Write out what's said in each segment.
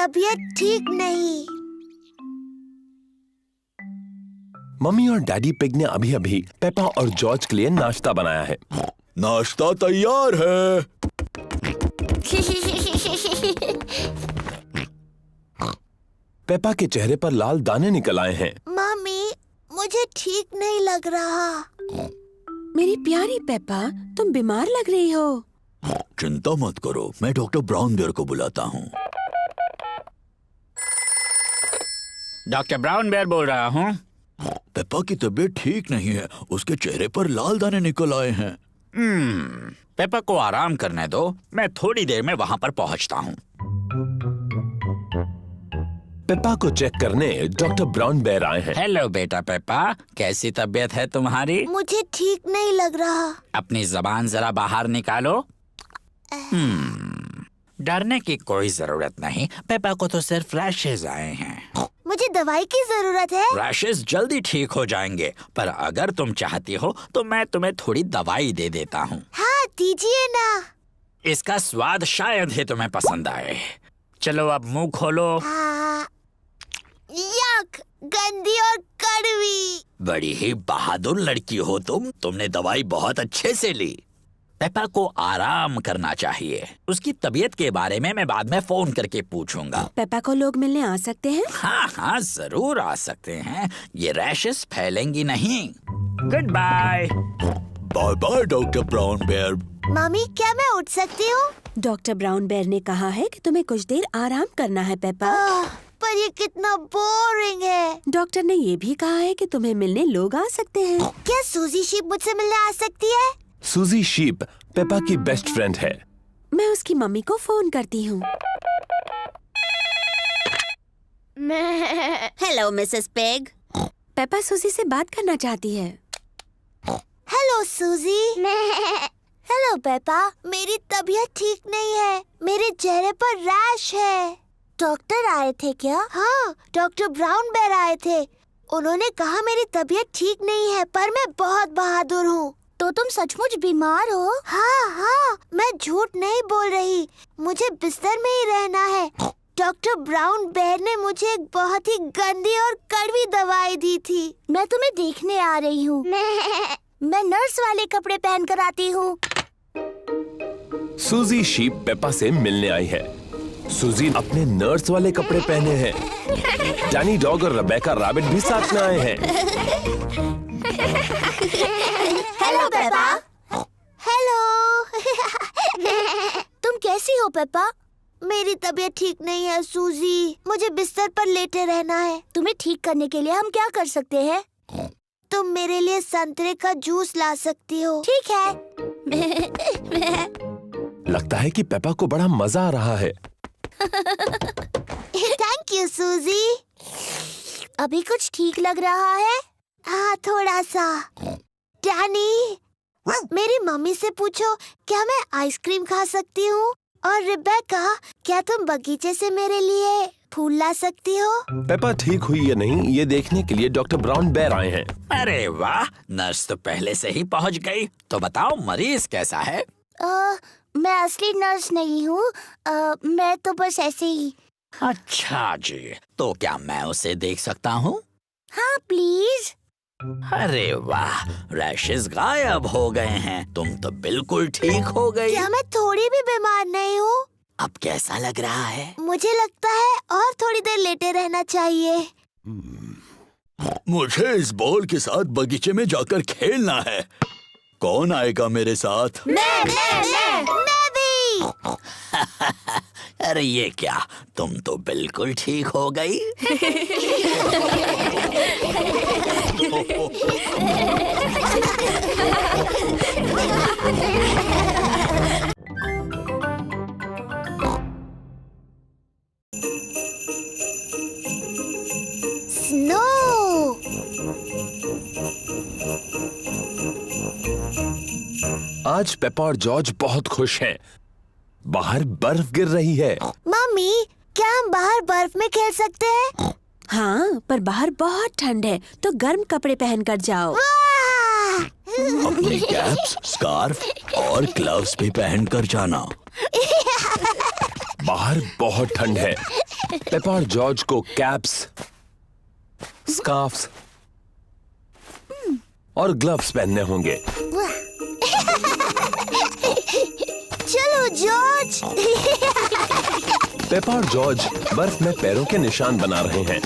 तबीयत ठीक नहीं। मम्मी और डैडी पिग ने अभी-अभी पेपा और जॉर्ज के लिए नाश्ता बनाया है। नाश्ता तैयार है। पेपा के चेहरे पर लाल दाने निकल आए हैं। मम्मी, मुझे ठीक नहीं लग रहा। मेरी प्यारी पेपा, तुम बीमार लग रही हो। चिंता मत करो, मैं डॉक्टर ब्राउन बेयर को बुलाता हूँ। डॉक्टर ब्राउन बेयर बोल रहा हूँ। पेपा की तबीयत ठीक नहीं है, उसके चेहरे पर लाल दाने निकल आए हैं। पेपा को आराम करने दो, मैं थोड़ी देर में वहाँ पर पहुँचता हूँ। पेपा को चेक करने डॉक्टर ब्राउन बेयर आए हैं। हेलो बेटा पेपा, कैसी तबीयत है तुम्हारी? मुझे ठीक नहीं लग रहा। अपनी जबान जरा बाहर निकालो। डरने की कोई जरूरत नहीं, पेपा को तो सिर्फ रैशेज आए हैं। मुझे दवाई की जरूरत है। रैशेज जल्दी ठीक हो जाएंगे, पर अगर तुम चाहती हो तो मैं तुम्हें थोड़ी दवाई दे देता हूँ। हाँ, दीजिए ना। इसका स्वाद शायद ही तुम्हें पसंद आए। चलो अब मुंह खोलो। यक, गंदी और कड़वी। बड़ी ही बहादुर लड़की हो तुमने दवाई बहुत अच्छे से ली। पेपा को आराम करना चाहिए। उसकी तबीयत के बारे में मैं बाद में फोन करके पूछूंगा। पेपा को लोग मिलने आ सकते हैं? हाँ, जरूर आ सकते हैं। ये रैशेस फैलेंगी नहीं। Good bye. Bye bye doctor Brown Bear. Mummy, क्या मैं उठ सकती हूँ? डॉक्टर ब्राउन बेयर ने कहा है कि तुम्हें कुछ देर आराम करना है पेपा। पर ये कितना बोरिंग है। डॉक्टर ने ये भी कहा है कि तुम्हें मिलने लोग आ सकते हैं। क्या सूजी शीप मुझसे मिलने आ सकती है? सूजी शीप पेपा की बेस्ट फ्रेंड है। मैं उसकी मम्मी को फोन करती हूँ। Hello Mrs pig. पेपा सूजी से बात करना चाहती है। हेलो सूजी। हेलो पेपा, मेरी तबीयत ठीक नहीं है। मेरे चेहरे पर रैश है। डॉक्टर आए थे क्या? हाँ, डॉक्टर ब्राउन बेयर आए थे। उन्होंने कहा मेरी तबीयत ठीक नहीं है, पर मैं बहुत बहादुर हूँ। तो तुम सचमुच बीमार हो? हाँ, मैं झूठ नहीं बोल रही। मुझे बिस्तर में ही रहना है। डॉक्टर ब्राउन बेयर ने मुझे एक बहुत ही गंदी और कड़वी दवाई दी थी। मैं तुम्हें देखने आ रही हूँ। मैं नर्स वाले कपड़े पहन कर आती हूँ। सूजी शीप पेपा से मिलने आई है। सूजी अपने नर्स वाले कपड़े पहने हैं। डैनी डॉग और रेबेका रैबिट भी साथ में आए हैं। Hello Peppa. हेलो। तुम कैसी हो पेपा? मेरी तबीयत ठीक नहीं है सूजी। मुझे बिस्तर पर लेटे रहना है। तुम्हें ठीक करने के लिए हम क्या कर सकते हैं? तुम मेरे लिए संतरे का जूस ला सकती हो। ठीक है। लगता है कि पेपा को बड़ा मजा आ रहा है। थैंक यू सूजी। अभी कुछ ठीक लग रहा है? हाँ, थोड़ा सा। डैनी, मेरी मम्मी से पूछो क्या मैं आइसक्रीम खा सकती हूँ? और रेबेका, क्या तुम बगीचे से मेरे लिए फूल ला सकती हो? पेपा ठीक हुई या नहीं, ये देखने के लिए डॉक्टर ब्राउन बेयर आए हैं। अरे वाह, नर्स तो पहले से ही पहुँच गई। तो बताओ मरीज कैसा है? मैं असली नर्स नहीं हूँ। मैं तो बस ऐसे ही। अच्छा जी, तो क्या मैं उसे देख सकता हूँ? हाँ प्लीज। अरे वाह, रैशेस गायब हो गए हैं। तुम तो बिल्कुल ठीक हो गई। क्या मैं थोड़ी भी बीमार नहीं हूँ? अब कैसा लग रहा है? मुझे लगता है और थोड़ी देर लेटे रहना चाहिए। मुझे इस बॉल के साथ बगीचे में जाकर खेलना है। कौन आएगा मेरे साथ? मैं भी। अरे ये क्या, तुम तो बिल्कुल ठीक हो गई। स्नो। आज पेपा और जॉर्ज बहुत खुश हैं। बाहर बर्फ गिर रही है। मम्मी, क्या हम बाहर बर्फ में खेल सकते हैं? हाँ, पर बाहर बहुत ठंड है, तो गर्म कपड़े पहन कर जाओ। अपनी कैप्स, स्कार्फ और ग्लव्स भी पहन कर जाना। बाहर बहुत ठंड है। पेपा और जॉर्ज को कैप्स, स्कार्फ्स और ग्लव्स पहनने होंगे। चलो जॉर्ज। पेपा और जॉर्ज बर्फ में पैरों के निशान बना रहे हैं।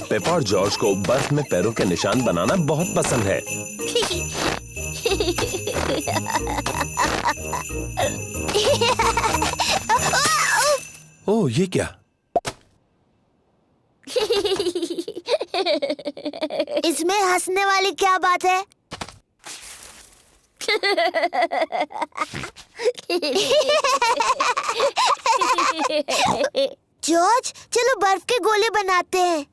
पेपा और जॉर्ज को बर्फ में पैरों के निशान बनाना बहुत पसंद है। ओह, ये क्या? इसमें हंसने वाली क्या बात है? जॉर्ज, चलो बर्फ के गोले बनाते हैं।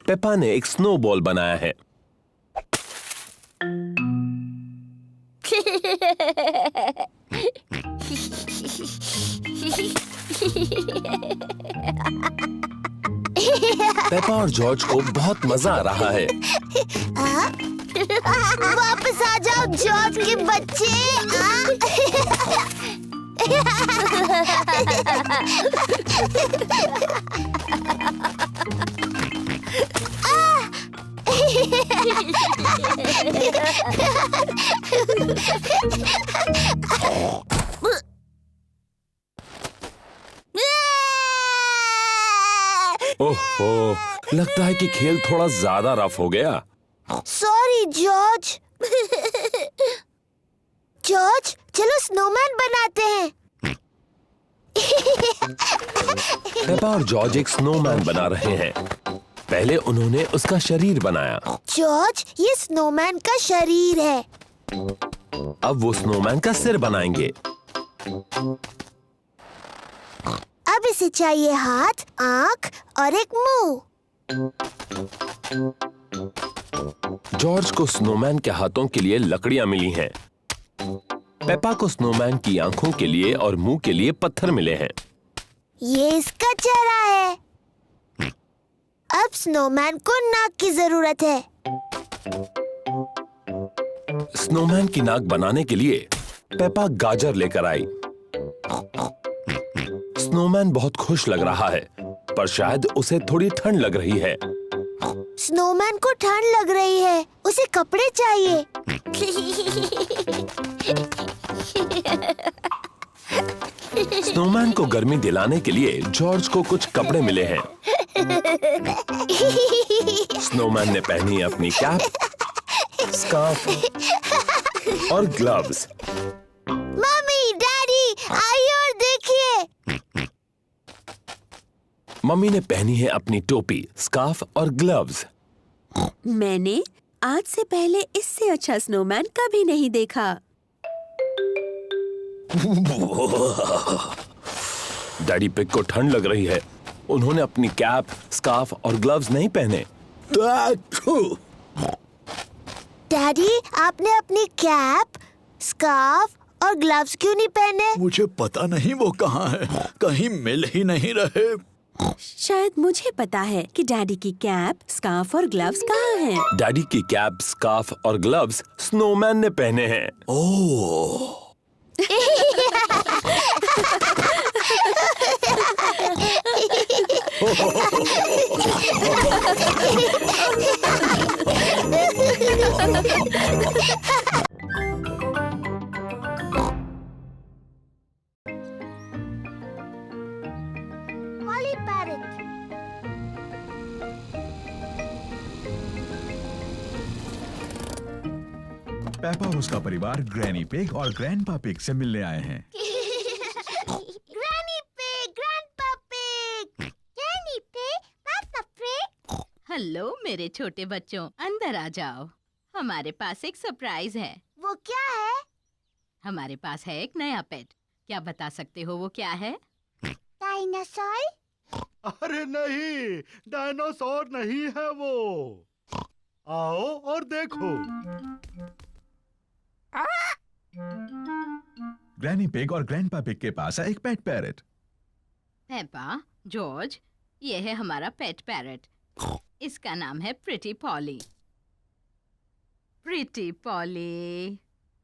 पेपा ने एक स्नोबॉल बनाया है। पेपा और जॉर्ज को बहुत मजा आ रहा है। वापस आ जाओ जॉर्ज के बच्चे। ओह, लगता है कि खेल थोड़ा ज्यादा रफ हो गया। Sorry George. जॉर्ज, चलो स्नोमैन बनाते हैं। पेपा और जॉर्ज एक स्नोमैन बना रहे हैं। पहले उन्होंने उसका शरीर बनाया। जॉर्ज, ये स्नोमैन का शरीर है। अब वो स्नोमैन का सिर बनाएंगे। अब इसे चाहिए हाथ, आंख और एक मुंह। जॉर्ज को स्नोमैन के हाथों के लिए लकड़ियां मिली हैं। पेपा को स्नोमैन की आंखों के लिए और मुंह के लिए पत्थर मिले हैं। ये इसका चेहरा है। अब स्नोमैन को नाक की जरूरत है। स्नोमैन की नाक बनाने के लिए पेपा गाजर लेकर आई। स्नोमैन बहुत खुश लग रहा है, पर शायद उसे थोड़ी ठंड लग रही है। स्नोमैन को ठंड लग रही है, उसे कपड़े चाहिए। स्नोमैन को गर्मी दिलाने के लिए जॉर्ज को कुछ कपड़े मिले हैं। स्नोमैन ने पहनी अपनी कैप, स्कार्फ और ग्लव्स। मम्मी, डैडी, आइए और देखिए। मम्मी ने पहनी है अपनी टोपी, स्कार्फ और ग्लव्स। मैंने आज से पहले इससे अच्छा स्नोमैन कभी नहीं देखा। डैडी पिग को ठंड लग रही है। उन्होंने अपनी कैप, स्कार्फ और ग्लव्स नहीं पहने। डैडी, आपने अपनी कैप, स्कार्फ और ग्लव्स क्यों नहीं पहने? मुझे पता नहीं वो कहाँ है, कहीं मिल ही नहीं रहे। शायद मुझे पता है कि डैडी की कैप, स्कार्फ और ग्लव्स कहाँ हैं। डैडी की कैप, स्कार्फ और ग्लव्स स्नोमैन ने पहने हैं। ओह, Polly Parrot। पेपा और उसका परिवार ग्रैनी पिग और ग्रैंडपा पिग से मिलने आए हैं। Granny pig, grandpa pig, granny pig, पापा पिग। हेलो मेरे छोटे बच्चों, अंदर आ जाओ। हमारे पास एक सरप्राइज है। वो क्या है? हमारे पास है एक नया पेट। क्या बता सकते हो वो क्या है? डायनासोर? अरे नहीं, डायनासोर नहीं है वो। आओ और देखो। ग्रैनी पिग और ग्रैंडपा पिग के पास है एक पेट पैरट। पेपा, जॉर्ज, ये है हमारा पेट पैरट। इसका नाम है pretty poly. Pretty poly.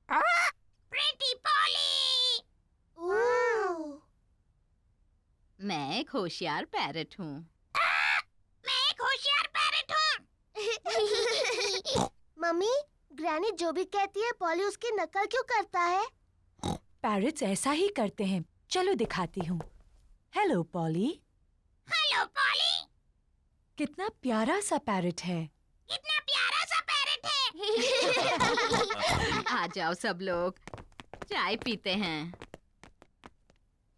Pretty poly. मैं एक होशियार पैरट हूँ। मैं एक होशियार पैरट हूँ। मम्मी, ग्रैनी जो भी कहती है पॉली उसकी नकल क्यों करता है? पैरट्स ऐसा ही करते हैं। चलो दिखाती हूँ। Hello poly. Hello poly. कितना प्यारा सा पैरट है। कितना प्यारा सा पैरट है। आ जाओ सब लोग, चाय पीते हैं।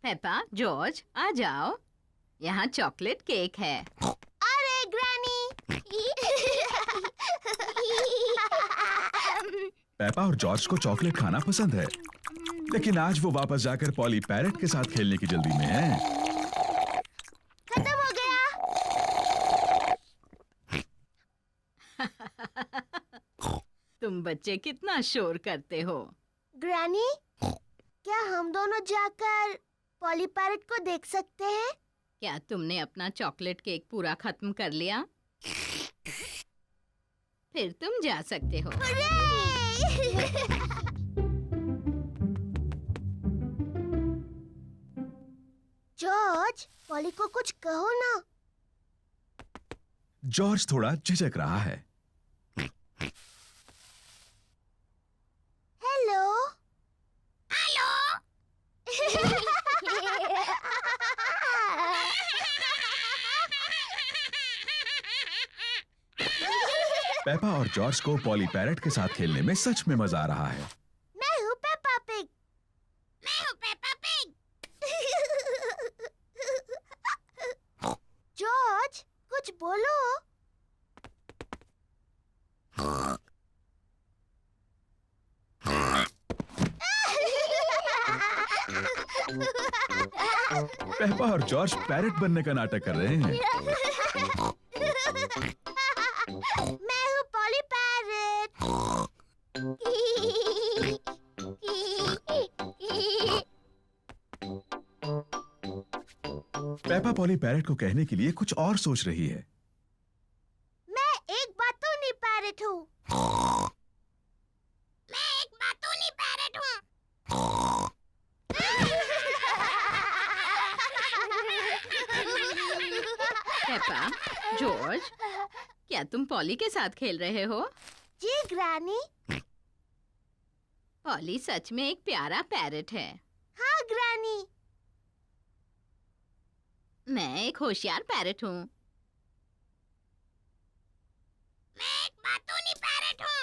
पेपा, जॉर्ज, आ जाओ, यहाँ चॉकलेट केक है। अरे ग्रैनी। पेपा और जॉर्ज को चॉकलेट खाना पसंद है, लेकिन आज वो वापस जाकर पॉली पैरट के साथ खेलने की जल्दी में है। खत्म हो गया। तुम बच्चे कितना शोर करते हो। ग्रैनी, क्या हम दोनों जाकर पॉली पैरट को देख सकते हैं? क्या तुमने अपना चॉकलेट केक पूरा खत्म कर लिया? फिर तुम जा सकते हो। जॉर्ज, पॉली को कुछ कहो ना। जॉर्ज थोड़ा झिझक रहा है। हेलो। हेलो। पेपा और जॉर्ज को पॉली पैरट के साथ खेलने में सच में मजा आ रहा है। मैं हूँ पेपा पिग। मैं हूँ पेपा पिग। जॉर्ज, कुछ बोलो। पेपा और जॉर्ज पैरट बनने का नाटक कर रहे हैं। मैं हूँ poly parrot. Peppa poly parrot को कहने के लिए कुछ और सोच रही है। मैं एक बातूनी पैरट हूँ। मैं एक बातूनी पैरट हूँ। पेपा, जॉर्ज, क्या तुम पॉली के साथ खेल रहे हो? जी ग्रैनी। पॉली सच में एक प्यारा पैरट है। हाँ ग्रैनी। मैं एक होशियार पैरट हूँ। मैं एक बातूनी पैरट हूँ।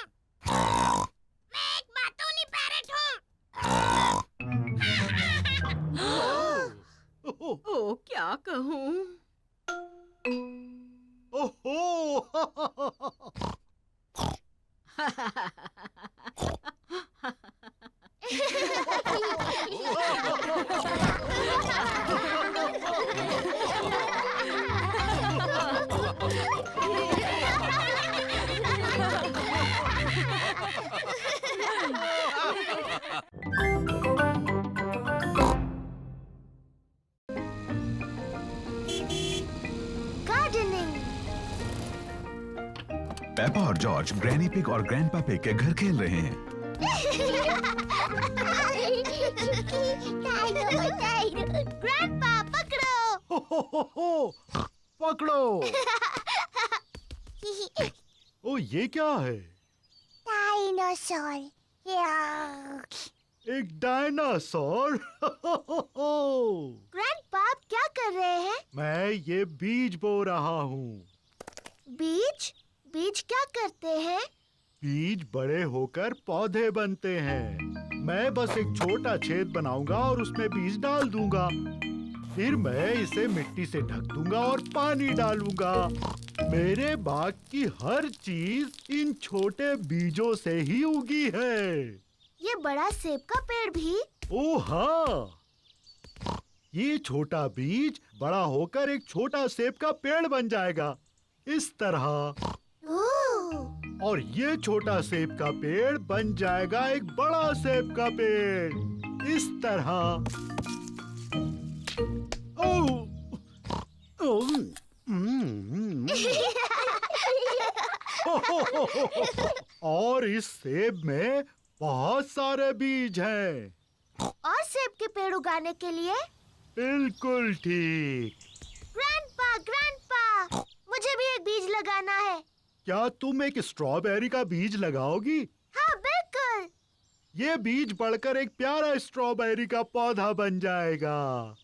मैं एक बातूनी पैरट हूँ। ओ, क्या कहूँ? ओहो। गार्डनिंग। पेपा और जॉर्ज ग्रैनी पिग और ग्रैंडपा पिग के घर खेल रहे हैं। ग्रैंडपा पकड़ो। पकड़ो। ओ, ये क्या है? डायनासोर। एक डायनासोर। ग्रैंडपा आप क्या कर रहे हैं? मैं ये बीज बो रहा हूँ। बीज? बीज क्या करते हैं? बीज बड़े होकर पौधे बनते हैं। मैं बस एक छोटा छेद बनाऊंगा और उसमें बीज डाल दूंगा। फिर मैं इसे मिट्टी से ढक दूंगा और पानी डालूंगा। मेरे बाग की हर चीज इन छोटे बीजों से ही उगी है। ये बड़ा सेब का पेड़ भी? ओह हाँ, ये छोटा बीज बड़ा होकर एक छोटा सेब का पेड़ बन जाएगा, इस तरह। और ये छोटा सेब का पेड़ बन जाएगा एक बड़ा सेब का पेड़, इस तरह। और इस सेब में बहुत सारे बीज हैं। और सेब के पेड़ उगाने के लिए बिल्कुल ठीक। ग्रैंडपा, मुझे भी एक बीज लगाना है। क्या तुम एक स्ट्रॉबेरी का बीज लगाओगी? हाँ बिल्कुल। ये बीज बढ़कर एक प्यारा स्ट्रॉबेरी का पौधा बन जाएगा।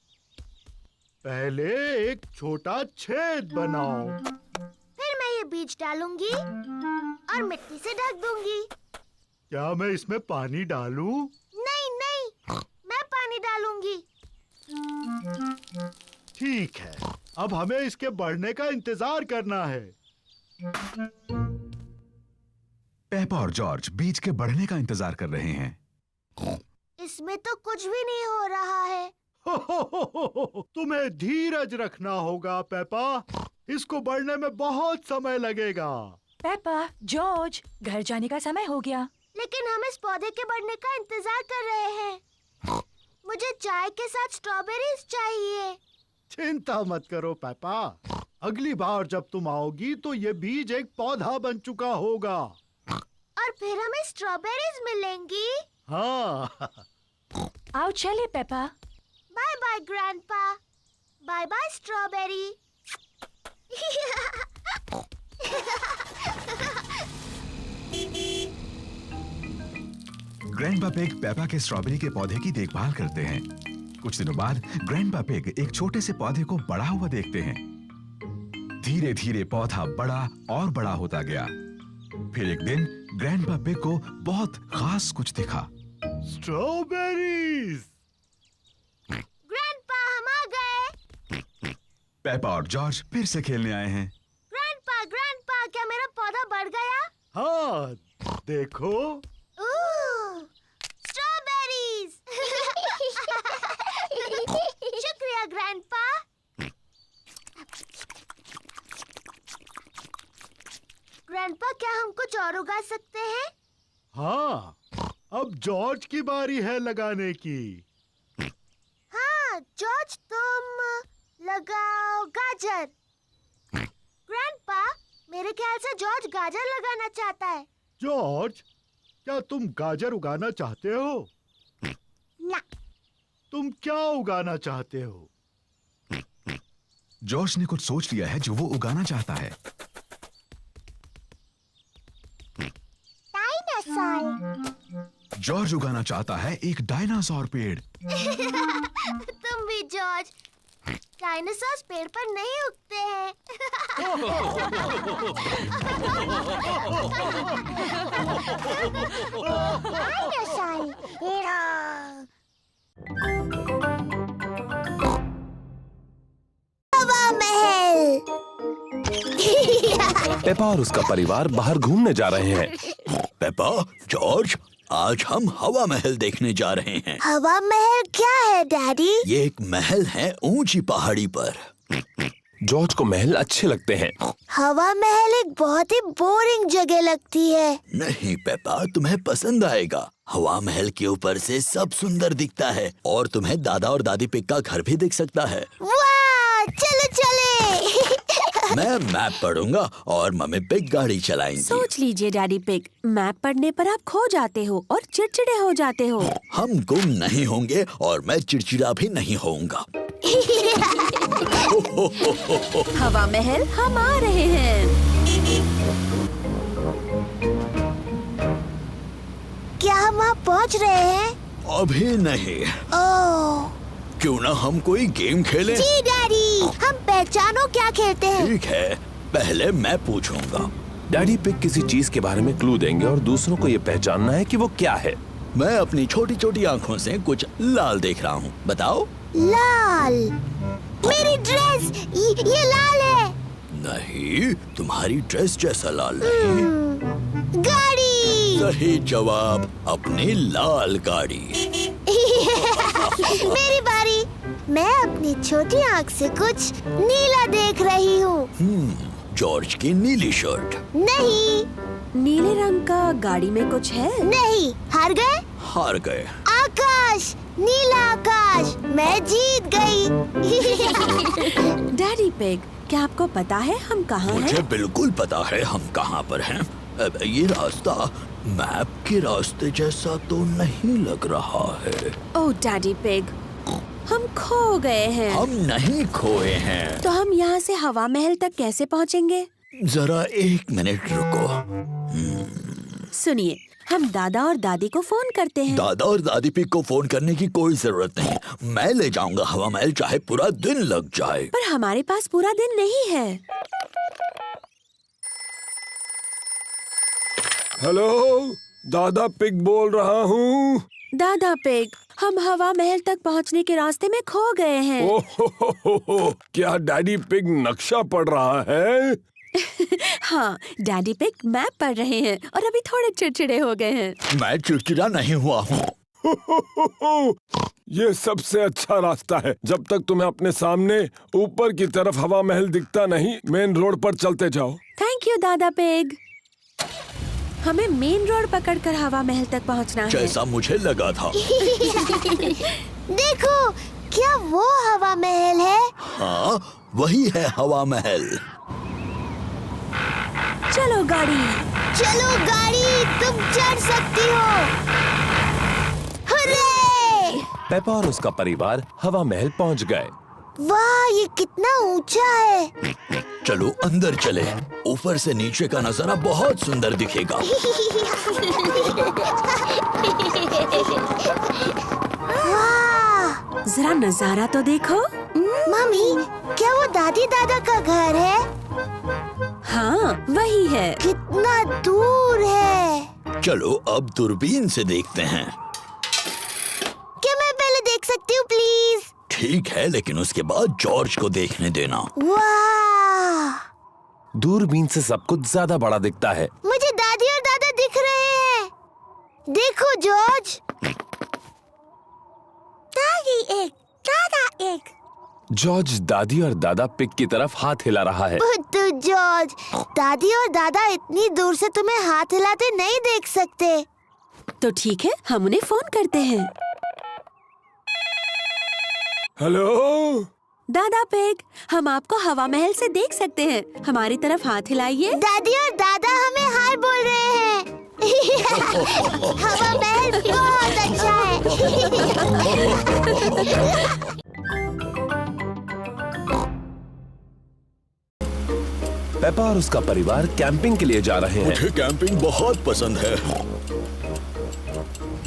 पहले एक छोटा छेद बनाओ। फिर मैं ये बीज डालूंगी और मिट्टी से ढक दूंगी। क्या मैं इसमें पानी डालूं? नहीं, मैं पानी डालूंगी। ठीक है, अब हमें इसके बढ़ने का इंतजार करना है। पेपा और जॉर्ज बीज के बढ़ने का इंतजार कर रहे हैं। इसमें तो कुछ भी नहीं हो रहा है। तुम्हें धीरज रखना होगा पेपा, इसको बढ़ने में बहुत समय लगेगा। पेपा, जॉर्ज, घर जाने का समय हो गया। लेकिन हम इस पौधे के बढ़ने का इंतजार कर रहे हैं। मुझे चाय के साथ स्ट्रॉबेरीज चाहिए। चिंता मत करो पेपा, अगली बार जब तुम आओगी तो ये बीज एक पौधा बन चुका होगा और फिर हमें स्ट्रॉबेरीज मिलेंगी। हाँ। आओ चले Peppa. Bye bye grandpa. Bye bye strawberry. Grandpa Pig Peppa के स्ट्रॉबेरी के पौधे की देखभाल करते हैं। कुछ दिनों बाद ग्रैंडपा पिग एक छोटे से पौधे को बड़ा हुआ देखते हैं। धीरे धीरे पौधा बड़ा और बड़ा होता गया। फिर एक दिन ग्रैंडपा पिग को बहुत खास कुछ दिखा। स्ट्रॉबेरीज। ग्रैंडपा, हम आ गए। पेपा और जॉर्ज फिर से खेलने आए हैं। ग्रैंडपा, क्या मेरा पौधा बढ़ गया? हाँ, देखो। स्ट्रॉबेरीज। शुक्रिया ग्रैंडपा। ग्रैंडपा, क्या हम कुछ और उगा सकते हैं? हाँ, अब जॉर्ज की बारी है लगाने की। हाँ जॉर्ज, तुम लगाओ गाजर। ग्रैंडपा, मेरे ख्याल से जॉर्ज गाजर लगाना चाहता है। जॉर्ज, क्या तुम गाजर उगाना चाहते हो? ना। तुम क्या उगाना चाहते हो? जॉर्ज ने कुछ सोच लिया है जो वो उगाना चाहता है। डायनासोर। जॉर्ज उगाना चाहता है एक डायनासोर पेड़। तुम भी जॉर्ज। डायनासोर पेड़ पर नहीं उगते हैं। हवा महल। पेपा और उसका परिवार बाहर घूमने जा रहे हैं। पेपा, जॉर्ज, आज हम हवा महल देखने जा रहे हैं। हवा महल क्या है डैडी? ये एक महल है ऊंची पहाड़ी पर। जॉर्ज को महल अच्छे लगते हैं। हवा महल एक बहुत ही बोरिंग जगह लगती है। नहीं पेपा, तुम्हें पसंद आएगा। हवा महल के ऊपर से सब सुंदर दिखता है और तुम्हें दादा और दादी पिग का घर भी दिख सकता है। वाह, चलो चले। मैं मैप पढ़ूंगा और मम्मी पिग गाड़ी चलाएंगी। सोच लीजिए डैडी पिग, मैप पढ़ने पर आप खो जाते हो और चिड़चिड़े हो जाते हो। हम गुम नहीं होंगे और मैं चिड़चिड़ा भी नहीं होऊंगा। हवा महल हम आ रहे हैं। क्या हम वहाँ पहुँच रहे हैं? अभी नहीं। ओह। क्यों ना हम कोई गेम खेलें? जी डैडी, हम पहचानो क्या खेलते हैं। ठीक है, पहले मैं पूछूंगा। डैडी पिग किसी चीज के बारे में क्लू देंगे और दूसरों को ये पहचानना है कि वो क्या है। मैं अपनी छोटी छोटी आँखों से कुछ लाल देख रहा हूँ, बताओ। लाल। मेरी ड्रेस, ये लाल है। नहीं, तुम्हारी ड्रेस जैसा लाल नहीं। गाड़ी। सही जवाब, अपनी लाल गाड़ी। मेरी बारी। मैं अपनी छोटी आँख से कुछ नीला देख रही हूँ। जॉर्ज की नीली शर्ट। नहीं। नीले रंग का गाड़ी में कुछ है? नहीं। हार गए? हार गए। आकाश, नीला आकाश, मैं जीत गई। डैडी पिग, क्या आपको पता है हम कहाँ हैं? मुझे बिल्कुल पता है हम कहाँ पर हैं। ये रास्ता मैप के रास्ते जैसा तो नहीं लग रहा है। ओह डैडी पिग, हम खो गए हैं। हम नहीं खोए हैं। तो हम यहाँ से हवा महल तक कैसे पहुँचेंगे? जरा 1 मिनट रुको। सुनिए, हम दादा और दादी को फोन करते हैं। दादा और दादी पिग को फोन करने की कोई जरूरत नहीं। मैं ले जाऊंगा हवा महल, चाहे पूरा दिन लग जाए। पर हमारे पास पूरा दिन नहीं है। हेलो, दादा पिग बोल रहा हूँ। दादा पिग, हम हवा महल तक पहुँचने के रास्ते में खो गए हैं। ओहो, क्या डैडी पिग नक्शा पढ़ रहा है? हाँ, डैडी पिग मैप पढ़ रहे हैं और अभी थोड़े चिड़चिड़े हो गए हैं। मैं चिड़चिड़ा नहीं हुआ हूँ। ये सबसे अच्छा रास्ता है। जब तक तुम्हें अपने सामने ऊपर की तरफ हवा महल दिखता नहीं, मेन रोड पर चलते जाओ। थैंक यू दादा पिग। हमें मेन रोड पकड़कर हवा महल तक पहुंचना है। जैसा मुझे लगा था। देखो, क्या वो हवा महल है? हाँ, वही है हवा महल। चलो गाड़ी। चलो गाड़ी, तुम चढ़ सकती हो। हुर्रे! पेपा और उसका परिवार हवा महल पहुंच गए। वाह, ये कितना ऊंचा है। चलो अंदर चले। ऊपर से नीचे का नजारा बहुत सुंदर दिखेगा। वाह! जरा नजारा तो देखो। मम्मी, क्या वो दादी दादा का घर है? हाँ, वही है। कितना दूर है। चलो अब दूरबीन से देखते हैं। क्या मैं पहले देख सकती हूँ प्लीज? ठीक है, लेकिन उसके बाद जॉर्ज को देखने देना। वाह! दूरबीन से सब कुछ ज्यादा बड़ा दिखता है। मुझे दादी और दादा दिख रहे हैं। देखो जॉर्ज। दादी एक, दादा एक। जॉर्ज दादी और दादा पिग की तरफ हाथ हिला रहा है। बुद्धू जॉर्ज, दादी और दादा इतनी दूर से तुम्हें हाथ हिलाते नहीं देख सकते। तो ठीक है, हम उन्हें फोन करते हैं। हेलो दादा पिग, हम आपको हवा महल से देख सकते हैं। हमारी तरफ हाथ हिलाइए। दादी और दादा हमें हाय बोल रहे हैं। हवा महल बहुत अच्छा है। पेपा और उसका परिवार कैंपिंग के लिए जा रहे हैं। मुझे कैंपिंग बहुत पसंद है।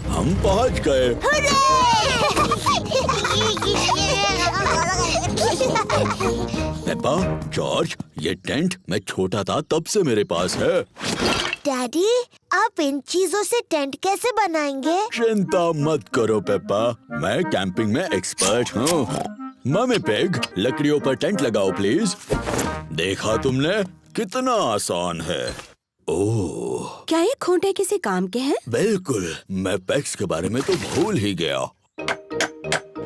हम पहुंच गए। पेपा, जॉर्ज, ये टेंट मैं छोटा था तब से मेरे पास है। डैडी, आप इन चीजों से टेंट कैसे बनाएंगे? चिंता मत करो पेपा, मैं कैंपिंग में एक्सपर्ट हूँ। मम्मी पिग, लकड़ियों पर टेंट लगाओ प्लीज। देखा तुमने, कितना आसान है। ओह, क्या ये खूंटे किसी काम के हैं? बिल्कुल, मैं पेग्स के बारे में तो भूल ही गया।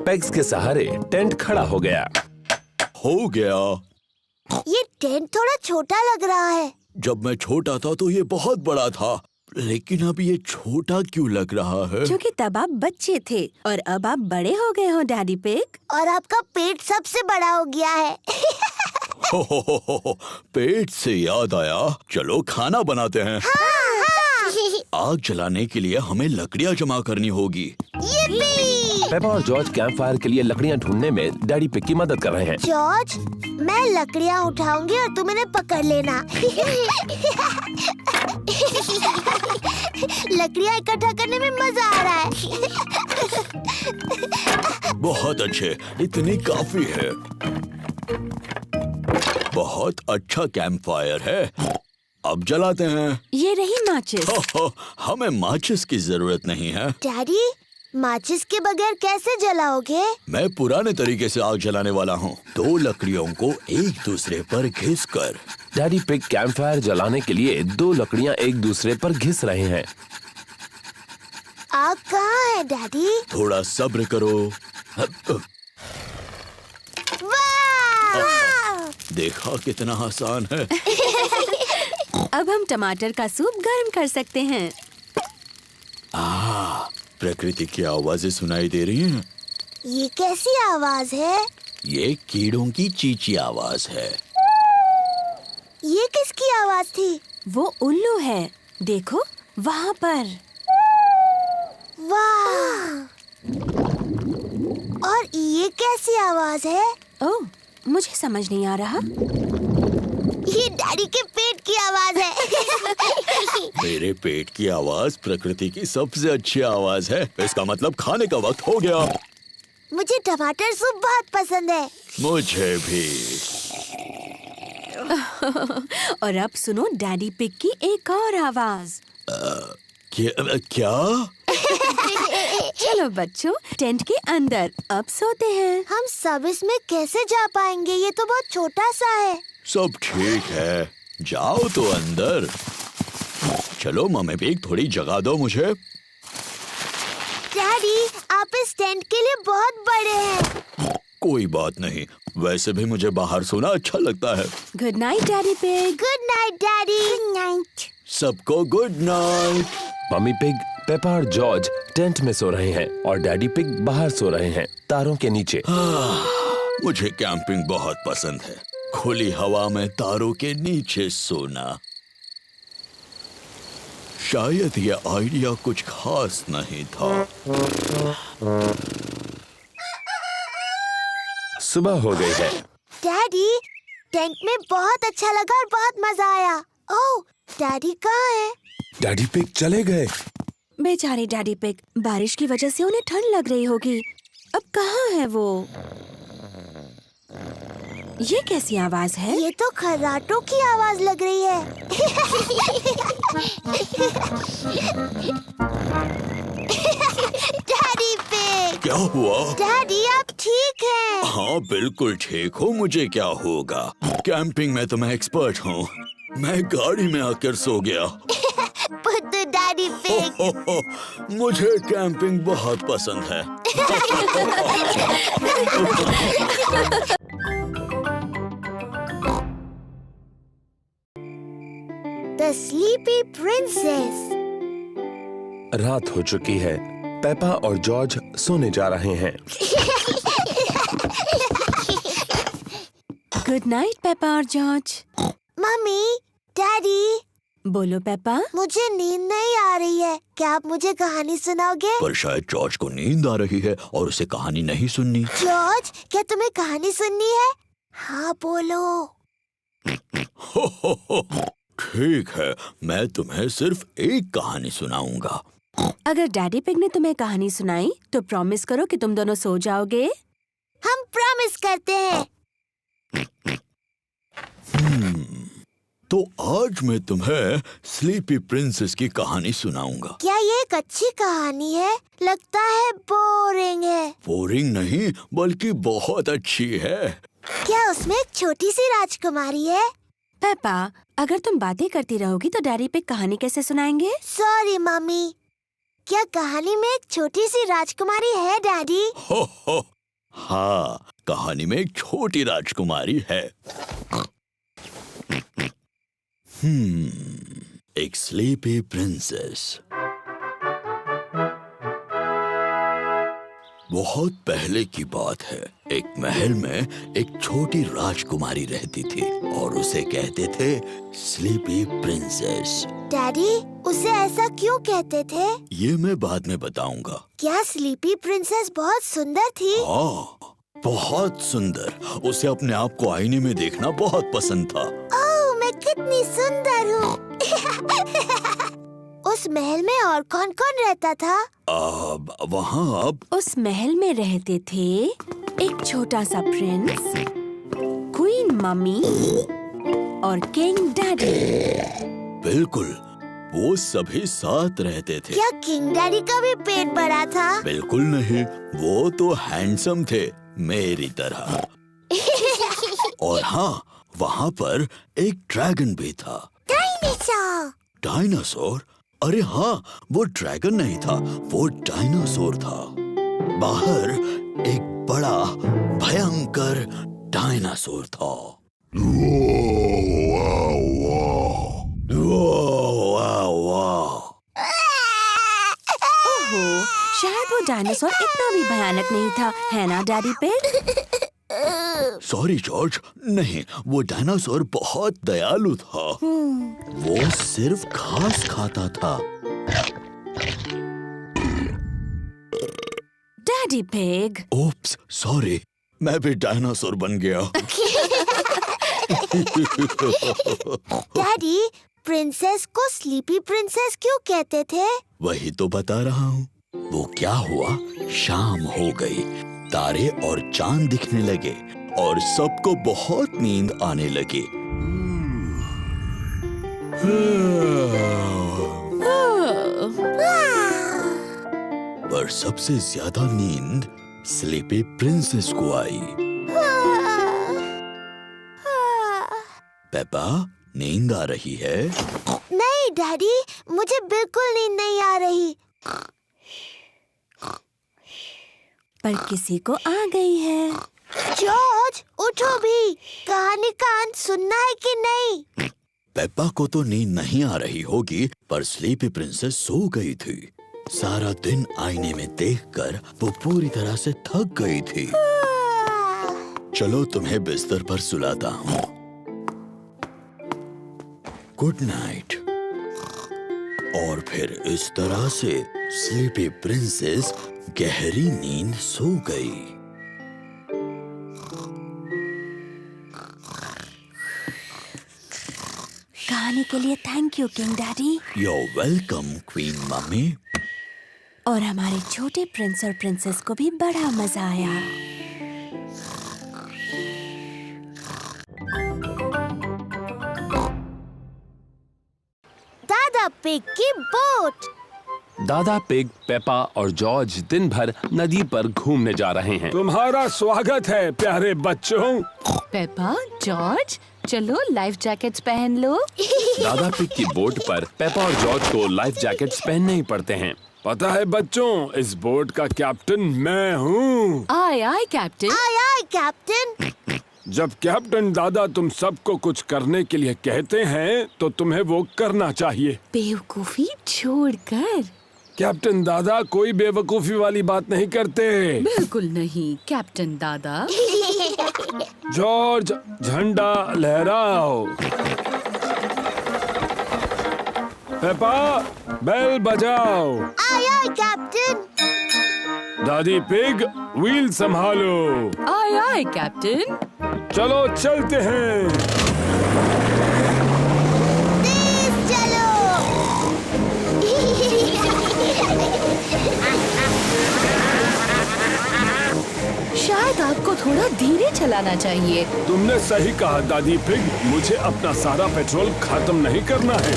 पेग्स के सहारे टेंट खड़ा हो गया। हो गया। ये टेंट थोड़ा छोटा लग रहा है। जब मैं छोटा था तो ये बहुत बड़ा था, लेकिन अब ये छोटा क्यों लग रहा है? क्योंकि तब आप बच्चे थे और अब आप बड़े हो गए हो डैडी पिग। और आपका पेट सबसे बड़ा हो गया है। हो, पेट से याद आया, चलो खाना बनाते हैं। हाँ, हाँ। आग जलाने के लिए हमें लकड़ियाँ जमा करनी होगी। यिप्पी! पेपा और जॉर्ज कैंप फायर के लिए लकड़ियाँ ढूंढने में डैडी पिग की मदद कर रहे हैं। जॉर्ज, मैं लकड़ियाँ उठाऊंगी और तुम इन्हें पकड़ लेना। लकड़ियाँ इकट्ठा करने में मजा आ रहा है। बहुत अच्छे, इतनी काफी है। बहुत अच्छा कैंप फायर है। अब जलाते हैं। ये रही माचिस। हमें माचिस की जरूरत नहीं है। डैडी, माचिस के बगैर कैसे जलाओगे? मैं पुराने तरीके से आग जलाने वाला हूँ। 2 लकड़ियों को एक दूसरे पर घिसकर। डैडी पिग कैंप फायर जलाने के लिए 2 लकड़ियाँ एक दूसरे पर घिस रहे हैं। आग कहाँ है डैडी? थोड़ा सब्र करो। वाह! देखा कितना आसान है। अब हम टमाटर का सूप गर्म कर सकते हैं। प्रकृति की आवाजें सुनाई दे रही हैं। ये कैसी आवाज है? ये कीड़ों की चींची आवाज है। ये किसकी आवाज थी? वो उल्लू है, देखो वहाँ पर। वाह! और ये कैसी आवाज है? ओह, मुझे समझ नहीं आ रहा। ये डैडी के पेट की आवाज है। मेरे पेट की आवाज प्रकृति की सबसे अच्छी आवाज है। इसका मतलब खाने का वक्त हो गया। मुझे टमाटर सूप बहुत पसंद है। मुझे भी। और अब सुनो डैडी पिग की एक और आवाज। क्या? चलो बच्चों, टेंट के अंदर अब सोते हैं। हम सब इसमें कैसे जा पाएंगे? ये तो बहुत छोटा सा है। सब ठीक है, जाओ तो अंदर। चलो मम्मी पिग, थोड़ी जगह दो मुझे। डैडी, आप इस टेंट के लिए बहुत बड़े हैं। कोई बात नहीं, वैसे भी मुझे बाहर सोना अच्छा लगता है। Good night Daddy Pig. Good night daddy. Good night. सबको good night. Mummy Pig, Peppa और जॉर्ज टेंट में सो रहे हैं और डैडी पिग बाहर सो रहे हैं, तारों के नीचे। मुझे कैंपिंग बहुत पसंद है, खुली हवा में तारों के नीचे सोना। शायद ये आइडिया कुछ खास नहीं था। सुबह हो गई है। डैडी, टेंट में बहुत अच्छा लगा और बहुत मजा आया। ओह, डैडी कहाँ है? डैडी पिग चले गए। बेचारे डैडी पिग, बारिश की वजह से उन्हें ठंड लग रही होगी। अब कहाँ है वो? ये कैसी आवाज है? ये तो खर्राटों की आवाज लग रही है। Daddy pig. क्या हुआ? डैडी, आप ठीक हैं? हाँ बिल्कुल ठीक हूँ, मुझे क्या होगा? कैंपिंग में तो मैं एक्सपर्ट हूँ। मैं गाड़ी में आकर सो गया। पुत्तू डैडी पिग। मुझे कैंपिंग बहुत पसंद है। The Sleepy Princess। रात हो चुकी है। पेपा और जॉर्ज सोने जा रहे हैं। गुड नाइट पेपा और जॉर्ज। Mummy, daddy. बोलो पेपा। मुझे नींद नहीं आ रही है, क्या आप मुझे कहानी सुनाओगे? पर शायद जॉर्ज को नींद आ रही है और उसे कहानी नहीं सुननी। जॉर्ज, क्या तुम्हें कहानी सुननी है? हाँ बोलो। ठीक है, मैं तुम्हें सिर्फ एक कहानी सुनाऊंगा। अगर डैडी पिग ने तुम्हें कहानी सुनाई तो प्रॉमिस करो कि तुम दोनों सो जाओगे। हम प्रॉमिस करते हैं। तो आज मैं तुम्हें स्लीपी प्रिंसेस की कहानी सुनाऊंगा। क्या ये एक अच्छी कहानी है? लगता है बोरिंग है। बोरिंग नहीं, बल्कि बहुत अच्छी है। क्या उसमें एक छोटी सी राजकुमारी है? पेपा, अगर तुम बातें करती रहोगी तो डैडी पिग कहानी कैसे सुनाएंगे? Sorry mummy. क्या कहानी में एक छोटी सी राजकुमारी है डैडी? हो, हाँ, कहानी में एक छोटी राजकुमारी है। एक स्लीपी प्रिंसेस। बहुत पहले की बात है, एक महल में एक छोटी राजकुमारी रहती थी और उसे कहते थे स्लीपी प्रिंसेस। डैडी, उसे ऐसा क्यों कहते थे? ये मैं बाद में बताऊंगा। क्या स्लीपी प्रिंसेस बहुत सुंदर थी? हाँ, बहुत सुंदर। उसे अपने आप को आईने में देखना बहुत पसंद था। ओह, मैं कितनी सुंदर हूँ। उस महल में और कौन-कौन रहता था? वहाँ उस महल में रहते थे एक छोटा सा प्रिंस, क्वीन मम्मी और किंग डैडी। बिल्कुल, वो सभी साथ रहते थे। क्या किंग डैडी का भी पेट बड़ा था? बिल्कुल नहीं, वो तो हैंडसम थे, मेरी तरह। और हाँ, वहाँ पर एक ड्रैगन भी था। डायनासोर। डायनासोर? अरे हाँ, वो ड्रैगन नहीं था, वो डायनासोर था। बाहर एक बड़ा भयंकर डायनासोर था। ओहो, शायद वो डायनासोर इतना भी भयानक नहीं था, है ना डैडी पिग? सॉरी जॉर्ज, नहीं, वो डायनासोर बहुत दयालु था। वो सिर्फ घास खाता था। Daddy pig. ओप्स, सॉरी, मैं भी डायनासोर बन गया। डैडी, प्रिंसेस को स्लीपी प्रिंसेस क्यों कहते थे? वही तो बता रहा हूँ। वो क्या हुआ, शाम हो गई, तारे और चांद दिखने लगे और सबको बहुत नींद आने लगी। पर सबसे ज्यादा नींद स्लीपी प्रिंसेस को आई। पेपा, नींद आ रही है? नहीं डैडी, मुझे बिल्कुल नींद नहीं आ रही। पर किसी को आ गई है। जॉर्ज, उठो भी, कहानी का अंत सुनना है कि नहीं? पेप्पा को तो नींद नहीं आ रही होगी, पर स्लीपी प्रिंसेस सो गई थी। सारा दिन आईने में देखकर वो पूरी तरह से थक गई थी। चलो तुम्हें बिस्तर पर सुलाता हूँ। Good night. और फिर इस तरह से स्लीपी प्रिंसेस गहरी नींद सो गई। कहानी के लिए thank you king daddy. You're welcome, queen mummy. और हमारे छोटे प्रिंस और प्रिंसेस को भी बड़ा मजा आया। दादा पिग की बोट। दादा पिग, पेपा और जॉर्ज दिन भर नदी पर घूमने जा रहे हैं। तुम्हारा स्वागत है प्यारे बच्चों। पेपा, जॉर्ज, चलो लाइफ जैकेट्स पहन लो। दादा पिग की बोट पर पेपा और जॉर्ज को लाइफ जैकेट्स पहनने ही पड़ते हैं। पता है बच्चों, इस बोट का कैप्टन मैं हूँ। आय आय कैप्टन। आय आय कैप्टन। जब कैप्टन दादा तुम सबको कुछ करने के लिए कहते हैं तो तुम्हें वो करना चाहिए। बेवकूफी छोड़कर। कैप्टन दादा कोई बेवकूफी वाली बात नहीं करते। बिल्कुल नहीं कैप्टन दादा। जॉर्ज, झंडा लहराओ। पेपा, बेल बजाओ। Aye aye captain. दादी पिग, व्हील संभालो। आय आय कैप्टन। चलो चलते हैं। तेज चलो। शायद आपको थोड़ा धीरे चलाना चाहिए। तुमने सही कहा दादी पिग, मुझे अपना सारा पेट्रोल खत्म नहीं करना है।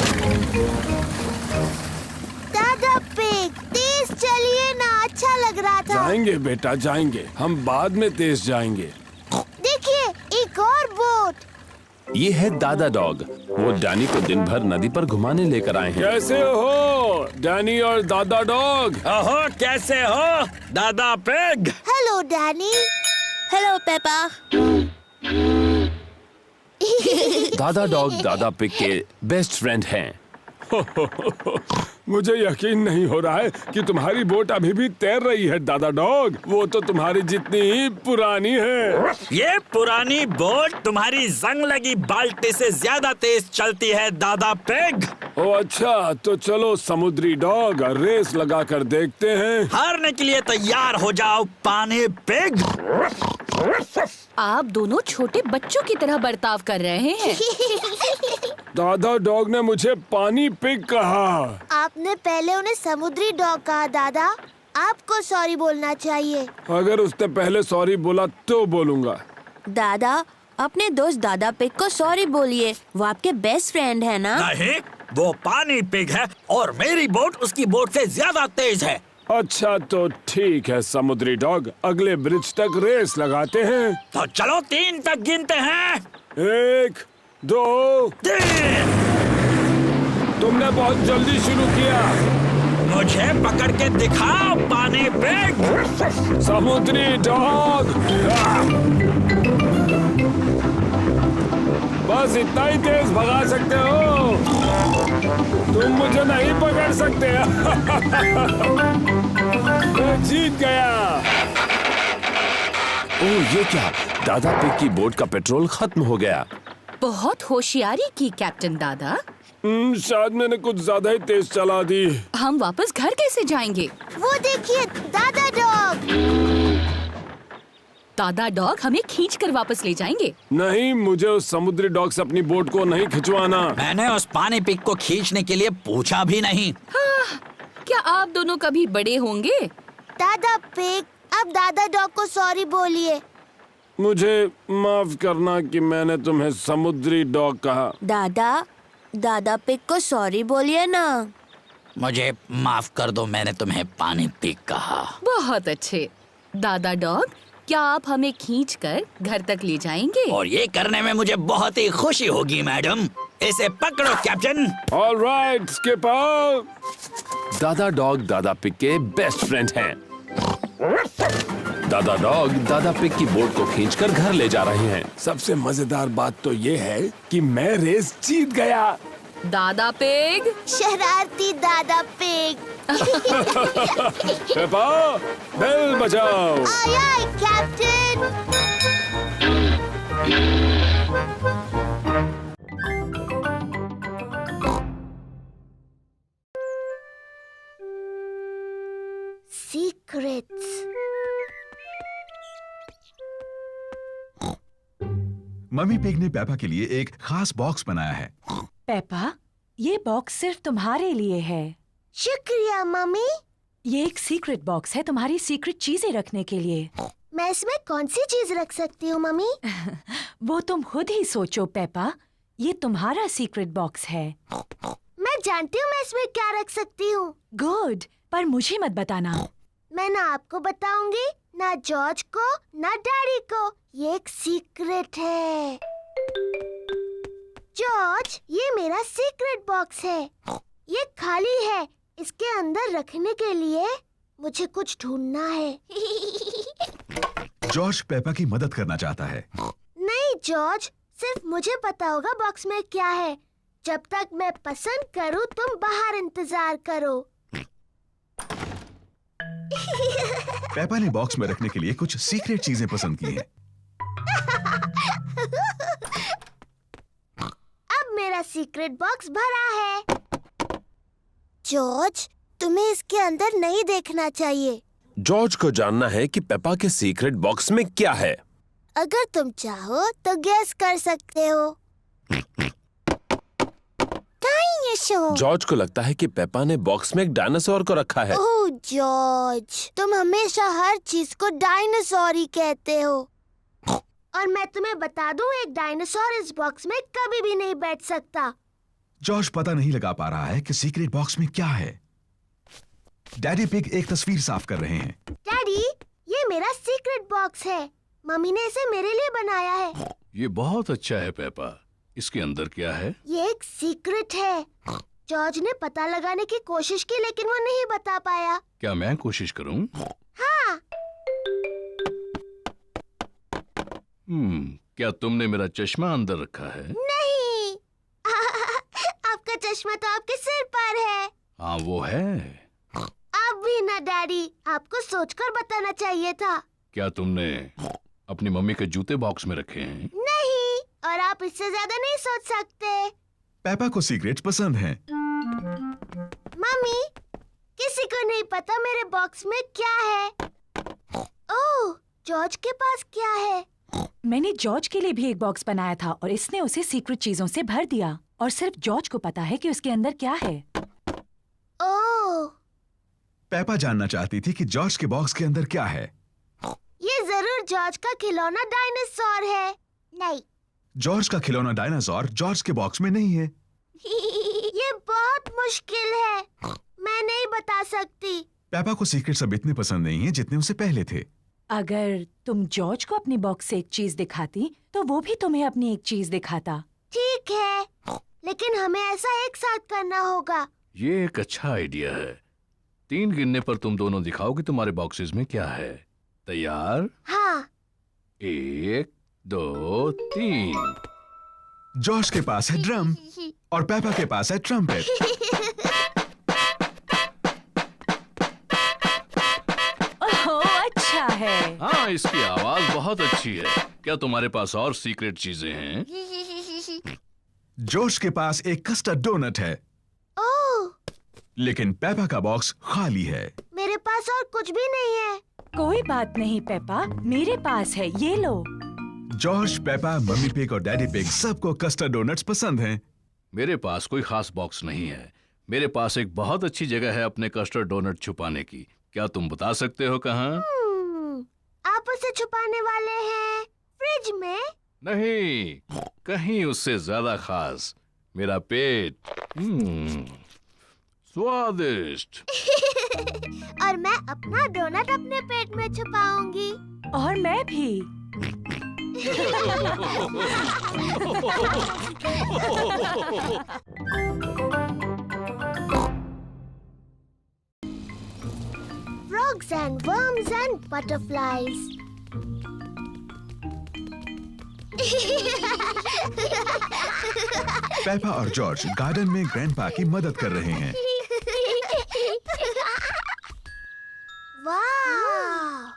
दादा पिग, तेज चलिए ना, अच्छा लग रहा था। जाएंगे बेटा, जाएंगे, हम बाद में तेज जाएंगे। देखिए, एक और बोट। ये है दादा डॉग। वो डैनी को दिन भर नदी पर घुमाने लेकर आए हैं। कैसे हो डैनी और दादा डॉग? ओहो, कैसे हो दादा pig? Hello Danny. Hello Peppa. दादा डॉग दादा पिग के बेस्ट फ्रेंड हैं। मुझे यकीन नहीं हो रहा है कि तुम्हारी बोट अभी भी तैर रही है दादा डॉग। वो तो तुम्हारी जितनी ही पुरानी है। ये पुरानी बोट तुम्हारी जंग लगी बाल्टी से ज्यादा तेज चलती है दादा पिग। ओ अच्छा, तो चलो समुद्री डॉग, रेस लगा कर देखते हैं। हारने के लिए तैयार हो जाओ पानी पिग। आप दोनों छोटे बच्चों की तरह बर्ताव कर रहे हैं। दादा डॉग ने मुझे पानी पिग कहा। आपने पहले उन्हें समुद्री डॉग कहा दादा। आपको सॉरी बोलना चाहिए। अगर उसने पहले सॉरी बोला तो बोलूंगा। दादा, अपने दोस्त दादा पिग को सॉरी बोलिए। वो आपके बेस्ट फ्रेंड है ना? नहीं, वो पानी पिग है और मेरी बोट उसकी बोट से ज्यादा तेज है। अच्छा तो ठीक है समुद्री डॉग, अगले ब्रिज तक रेस लगाते हैं। तो चलो 3 तक गिनते हैं। 1, 2, 3। तुमने बहुत जल्दी शुरू किया। मुझे पकड़ के दिखाओ पानी पिग। समुद्री डॉग, बस इतना ही तेज भगा सकते हो, तुम मुझे नहीं पकड़ सकते। मैं जीत गया। ओह, ये क्या? दादा पिग की बोट का पेट्रोल खत्म हो गया। बहुत होशियारी की कैप्टन दादा। शायद मैंने कुछ ज्यादा ही तेज चला दी। हम वापस घर कैसे जाएंगे? वो देखिए दादा डॉग। दादा डॉग हमें खींच कर वापस ले जाएंगे। नहीं, मुझे उस समुद्री डॉग से अपनी बोट को नहीं खिंचवाना। मैंने उस पानी पिग को खींचने के लिए पूछा भी नहीं। हाँ, क्या आप दोनों कभी बड़े होंगे? दादा पिग, अब दादा डॉग को सॉरी बोलिए। मुझे माफ करना कि मैंने तुम्हें समुद्री डॉग कहा। दादा पिग को सॉरी बोलिए ना। मुझे माफ कर दो, मैंने तुम्हें पानी पिग कहा। बहुत अच्छे। दादा डॉग, क्या आप हमें खींचकर घर तक ले जाएंगे? और ये करने में मुझे बहुत ही खुशी होगी मैडम। इसे पकड़ो कैप्टन। All right skipper. दादा डॉग दादा पिग के बेस्ट फ्रेंड हैं। दादा डॉग दादा पिग की बोट को खींचकर घर ले जा रहे हैं। सबसे मजेदार बात तो ये है कि मैं रेस जीत गया। दादा पिग, शरारती दादा पिग। पेपा, बेल बजाओ। Aye aye captain. Secrets. Mummy Pig ने पेपा के लिए एक खास बॉक्स बनाया है। पेपा, ये बॉक्स सिर्फ तुम्हारे लिए है। शुक्रिया मम्मी। ये एक सीक्रेट बॉक्स है तुम्हारी सीक्रेट चीजें रखने के लिए। मैं इसमें कौन सी चीज रख सकती हूँ मम्मी? वो तुम खुद ही सोचो पेपा। ये तुम्हारा सीक्रेट बॉक्स है। मैं जानती हूँ मैं इसमें क्या रख सकती हूँ। गुड, पर मुझे मत बताना। मैं ना आपको बताऊंगी, ना जॉर्ज को, ना डैडी को। ये एक सीक्रेट है। जॉर्ज, ये मेरा सीक्रेट बॉक्स है। ये खाली है। इसके अंदर रखने के लिए मुझे कुछ ढूंढना है। जॉर्ज पेपा की मदद करना चाहता है। नहीं जॉर्ज, सिर्फ मुझे पता होगा बॉक्स में क्या है। जब तक मैं पसंद करूं, तुम बाहर इंतजार करो। पेपा ने बॉक्स में रखने के लिए कुछ सीक्रेट चीजें पसंद की हैं। अब मेरा सीक्रेट बॉक्स भरा है। जॉर्ज, तुम्हें इसके अंदर नहीं देखना चाहिए। जॉर्ज को जानना है कि पेपा के सीक्रेट बॉक्स में क्या है। अगर तुम चाहो तो गेस कर सकते हो। जॉर्ज को लगता है कि पेपा ने बॉक्स में एक डायनासोर को रखा है। ओह जॉर्ज, तुम हमेशा हर चीज को डायनासोर ही कहते हो। और मैं तुम्हें बता दूं, एक डायनासोर इस बॉक्स में कभी भी नहीं बैठ सकता। जॉर्ज पता नहीं लगा पा रहा है कि सीक्रेट बॉक्स में क्या है। डैडी पिग एक तस्वीर साफ कर रहे हैं। डैडी, ये मेरा सीक्रेट बॉक्स है। मम्मी ने इसे मेरे लिए बनाया है। ये बहुत अच्छा है पेपा। इसके अंदर क्या है? ये एक सीक्रेट है। जॉर्ज ने पता लगाने की कोशिश की, लेकिन वो नहीं बता पाया। क्या मैं कोशिश करूं? हाँ। क्या तुमने मेरा चश्मा अंदर रखा है? नहीं। आपका चश्मा तो आपके सिर पर है। हाँ वो है। अब भी ना डैडी, आपको सोचकर बताना चाहिए था। क्या तुमने अपनी मम्मी के जूते बॉक्स में रखे हैं? नहीं, और आप इससे ज्यादा नहीं सोच सकते। पेपा को सीक्रेट्स पसंद हैं। मम्मी, किसी को नहीं पता मेरे बॉक्स में क्या है। ओह, जॉर्ज के पास क्या है? मैंने जॉर्ज के लिए भी एक बॉक्स बनाया था और इसने उसे सीक्रेट चीजों से भर दिया। और सिर्फ जॉर्ज को पता है कि उसके अंदर क्या है। ओह। पेपा जानना चाहती थी कि जॉर्ज के बॉक्स के अंदर क्या है। ये जरूर जॉर्ज का खिलौना डायनासोर है। नहीं। जॉर्ज का खिलौना डायनासोर जॉर्ज के बॉक्स में नहीं है। ये बहुत मुश्किल है। मैं नहीं बता सकती। पेपा को सीक्रेट्स अब इतने पसंद नहीं है जितने उसे पहले थे। अगर तुम जॉर्ज को अपनी बॉक्स से एक चीज दिखाती, तो वो भी तुम्हें अपनी एक चीज दिखाता। ठीक है, लेकिन हमें ऐसा एक साथ करना होगा। ये एक अच्छा आइडिया है। 3 गिनने पर तुम दोनों दिखाओ कि तुम्हारे बॉक्सेस में क्या है। तैयार? हाँ। 1, 2, 3। जॉर्ज के पास है ड्रम और पेपा के पास है ट्रम्पेट। ओह, अच्छा है। हाँ, इसकी आवाज बहुत अच्छी है। क्या तुम्हारे पास और सीक्रेट चीजें हैं? जॉर्ज के पास एक कस्टर्ड डोनट है। ओह। लेकिन पेपा का बॉक्स खाली है। मेरे पास और कुछ भी नहीं है। कोई बात नहीं पेपा, मेरे पास है, ये लो। जॉर्ज, पेपा, मम्मी पिग और डैडी पिग सबको कस्टर्ड डोनट्स पसंद हैं। मेरे पास कोई खास बॉक्स नहीं है। मेरे पास एक बहुत अच्छी जगह है अपने कस्टर्ड डोनट छुपाने की। क्या तुम बता सकते हो कहाँ? आप उसे छुपाने वाले हैं फ्रिज में? नहीं, कहीं उससे ज्यादा खास, मेरा पेट। स्वादिष्ट। और मैं अपना डोनट अपने पेट में छुपाऊंगी। और मैं भी। Frogs and worms and butterflies. Peppa और जॉर्ज गार्डन में ग्रैंडपा की मदद कर रहे हैं। वाह!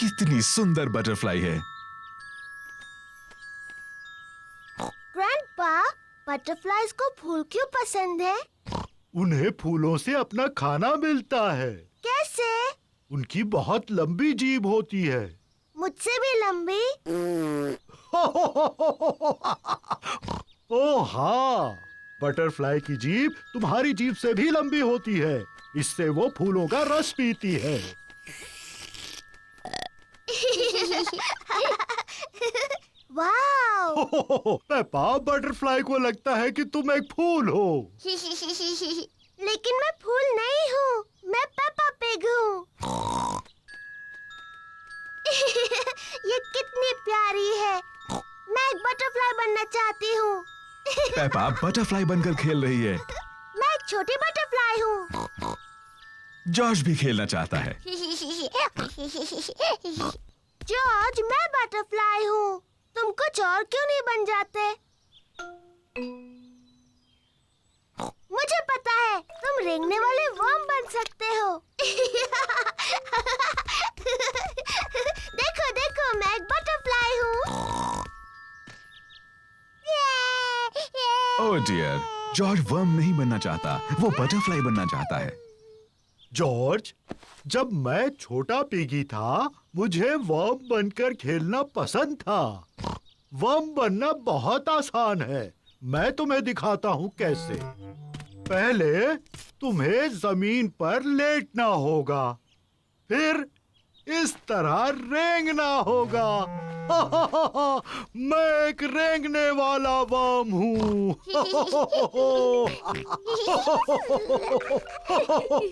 कितनी सुंदर बटरफ्लाई है। ग्रैंडपा, बटरफ्लाइज को फूल क्यों पसंद है? उन्हें फूलों से अपना खाना मिलता है। कैसे? उनकी बहुत लंबी जीभ होती है। मुझसे भी लंबी? ओह हाँ, बटरफ्लाई की जीभ तुम्हारी जीभ से भी लंबी होती है। इससे वो फूलों का रस पीती है। वाह! पेपा, बटरफ्लाई को लगता है कि तुम एक फूल हो। लेकिन मैं फूल नहीं हूँ, मैं पेपा पिग हूँ। ये कितनी प्यारी है। मैं एक बटरफ्लाई बनना चाहती हूँ। पेपा बटरफ्लाई बनकर खेल रही है। मैं एक छोटी बटरफ्लाई हूँ। जॉर्ज भी खेलना चाहता है। जॉर्ज, मैं बटरफ्लाई हूँ। तुम कुछ और क्यों नहीं बन जाते? मुझे पता है, तुम रेंगने वाले वर्म बन सकते हो। देखो देखो, मैं एक बटरफ्लाई हूँ। ओह डियर, जॉर्ज वर्म नहीं बनना चाहता, वो बटरफ्लाई बनना चाहता है। जॉर्ज, जब मैं छोटा पिगी था, मुझे वर्म बनकर खेलना पसंद था। वर्म बनना बहुत आसान है। मैं तुम्हें दिखाता हूँ कैसे। पहले तुम्हें जमीन पर लेटना होगा, फिर इस तरह रेंगना होगा। मैं एक रेंगने वाला वर्म हूँ।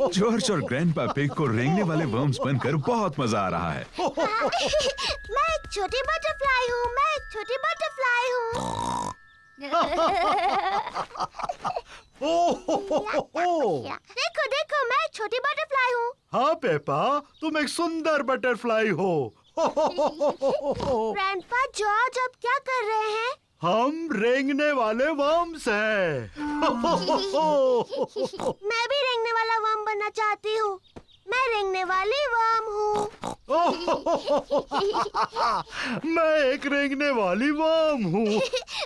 जॉर्ज और ग्रैंडपा पिग को रेंगने वाले वर्म्स बनकर बहुत मजा आ रहा है। मैं एक छोटी बटरफ्लाई हूँ। मैं एक छोटी बटरफ्लाई हूँ। देखो देखो, मैं एक छोटी बटरफ्लाई हूँ। हाँ पेपा, तुम एक सुंदर बटरफ्लाई हो। ग्रैंडपा, जॉर्ज अब क्या कर रहे हैं? हम रेंगने वाले वर्म्स हैं। मैं भी रेंगने वाला वर्म बनना चाहती हूँ। मैं रेंगने वाली वर्म हूँ। मैं एक रेंगने वाली वर्म हूँ।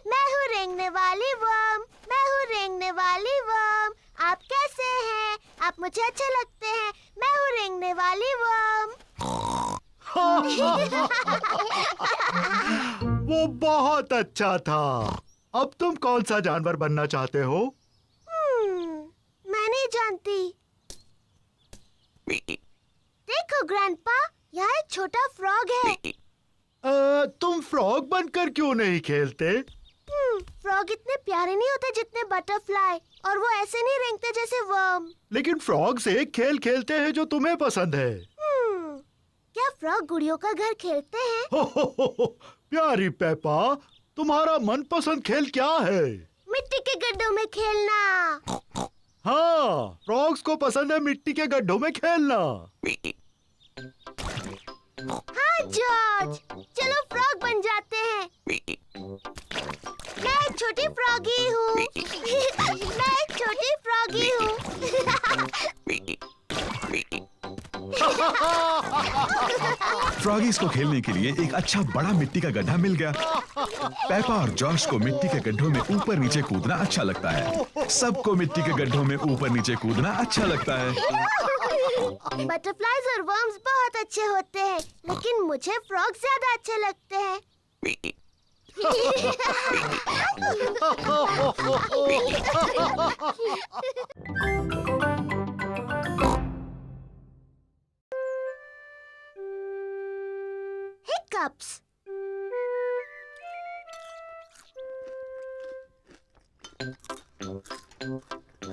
मैं हूँ रेंगने वाली वर्म। मैं हूँ रेंगने वाली वर्म। आप कैसे हैं? आप मुझे अच्छे लगते हैं। मैं हूँ रेंगने वाली वर्म। वो बहुत अच्छा था। अब तुम कौन सा जानवर बनना चाहते हो? मैं नहीं जानती। देखो ग्रैंडपा, यहाँ एक छोटा फ्रॉग है। तुम फ्रॉग बनकर क्यों नहीं खेलते? फ्रॉग इतने प्यारे नहीं होते जितने बटरफ्लाई, और वो ऐसे नहीं रेंगते जैसे वर्म। लेकिन फ्रॉग से एक खेल खेलते हैं जो तुम्हें पसंद है। क्या फ्रॉग गुड़ियों का घर खेलते हैं? प्यारी पेपा, तुम्हारा मनपसंद खेल क्या है? मिट्टी के गड्ढों में खेलना। हाँ, फ्रॉग्स को पसंद है मिट्टी के गड्ढों में खेलना। हाँ जॉर्ज, चलो फ्रॉग बन जाते हैं। मैं एक छोटी फ्रॉगी हूँ। मैं एक छोटी फ्रॉगी हूँ। फ्रॉगीज को खेलने के लिए एक अच्छा बड़ा मिट्टी का गड्ढा मिल गया। पेपा और जॉर्ज को मिट्टी के गड्ढों में ऊपर नीचे कूदना अच्छा लगता है। सबको मिट्टी के गड्ढों में ऊपर नीचे कूदना अच्छा लगता है। बटरफ्लाइज और वर्म्स बहुत अच्छे होते हैं, लेकिन मुझे फ्रॉग ज्यादा अच्छे लगते हैं। Hiccups.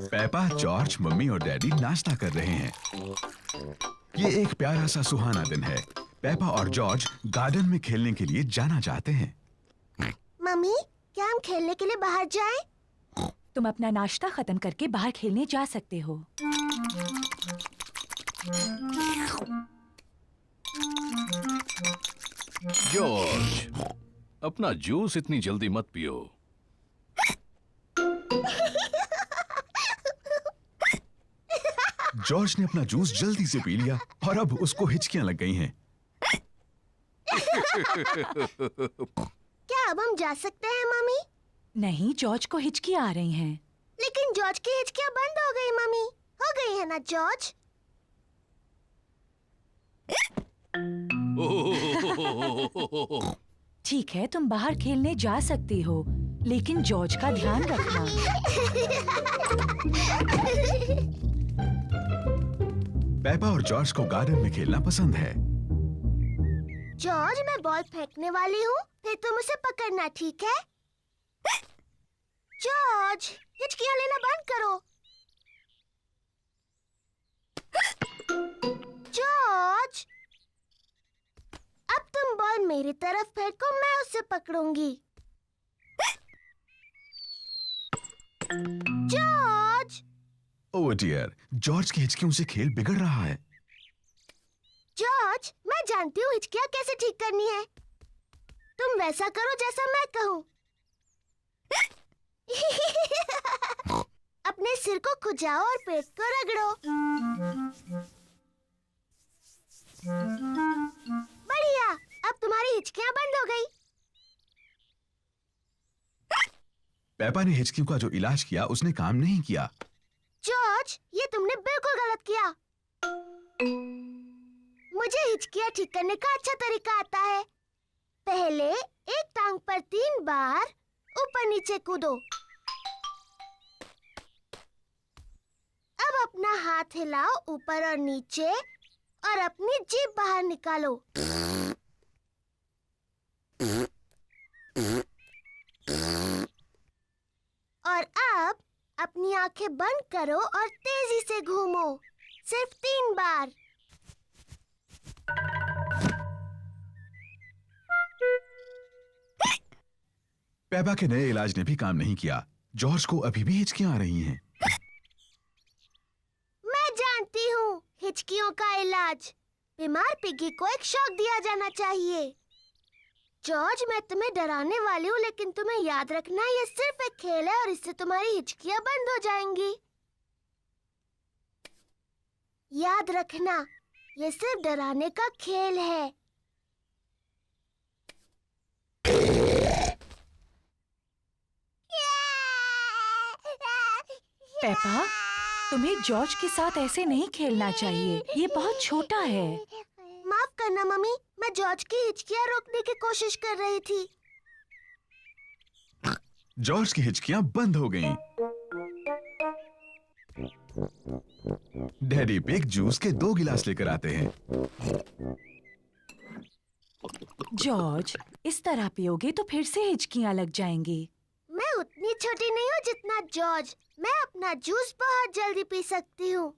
पेपा, जॉर्ज, मम्मी और डैडी नाश्ता कर रहे हैं। ये एक प्यारा सा सुहाना दिन है। पेपा और जॉर्ज गार्डन में खेलने के लिए जाना चाहते हैं। मम्मी, क्या हम खेलने के लिए बाहर जाएं? तुम अपना नाश्ता खत्म करके बाहर खेलने जा सकते हो। जॉर्ज, अपना जूस इतनी जल्दी मत पियो। जॉर्ज ने अपना जूस जल्दी से पी लिया और अब उसको हिचकियां लग गई हैं। क्या अब हम जा सकते हैं मम्मी? नहीं, जॉर्ज को हिचकियां आ रही हैं। लेकिन जॉर्ज की हिचकियां बंद हो गई मम्मी। हो गई है ना जॉर्ज? ठीक है, तुम बाहर खेलने जा सकती हो, लेकिन जॉर्ज का ध्यान रखना। पेपा और जॉर्ज को गार्डन में खेलना पसंद है। जॉर्ज, मैं बॉल फेंकने वाली हूँ, फिर तुम उसे पकड़ना, ठीक है? जॉर्ज, हिचकियाँ लेना बंद करो। जॉर्ज, अब तुम बॉल मेरी तरफ फेंको, मैं उसे पकड़ूंगी। जॉर्ज! ओह डियर, जॉर्ज की हिचकियों से खेल बिगड़ रहा है। जॉर्ज, मैं जानती हूँ हिचकियाँ कैसे ठीक करनी है। तुम वैसा करो जैसा मैं कहूँ। अपने सिर को खुजाओ और पेट को रगड़ो। बढ़िया, अब तुम्हारी हिचकियाँ बंद हो गई। पेपा ने हिचकियों का जो इलाज किया उसने काम नहीं किया। जॉर्ज, ये तुमने बिल्कुल गलत किया। मुझे हिचकियाँ ठीक करने का अच्छा तरीका आता है। पहले एक टांग पर 3 बार ऊपर नीचे कूदो। अब अपना हाथ हिलाओ ऊपर और नीचे और अपनी जीभ बाहर निकालो। और अब अपनी आंखें बंद करो और तेजी से घूमो, सिर्फ 3 बार। पेपा के नए इलाज ने भी काम नहीं किया। जॉर्ज को अभी भी हिचकियां आ रही हैं। मैं जानती हूँ हिचकियों का इलाज। बीमार पिग्गी को एक शॉक दिया जाना चाहिए। जॉर्ज, मैं तुम्हें डराने वाली हूँ, लेकिन तुम्हें याद रखना ये सिर्फ एक खेल है और इससे तुम्हारी हिचकियाँ बंद हो जाएंगी। याद रखना, ये सिर्फ डराने का खेल है। पेपा, तुम्हें जॉर्ज के साथ ऐसे नहीं खेलना चाहिए। ये बहुत छोटा है। माफ करना मम्मी, मैं जॉर्ज की हिचकियाँ रोकने की कोशिश कर रही थी। जॉर्ज की हिचकियां बंद हो गईं। डैडी पिग जूस के 2 गिलास लेकर आते हैं। जॉर्ज, इस तरह पियोगे तो फिर से हिचकियां लग जाएंगी। मैं उतनी छोटी नहीं हूँ जितना जॉर्ज। मैं अपना जूस बहुत जल्दी पी सकती हूँ।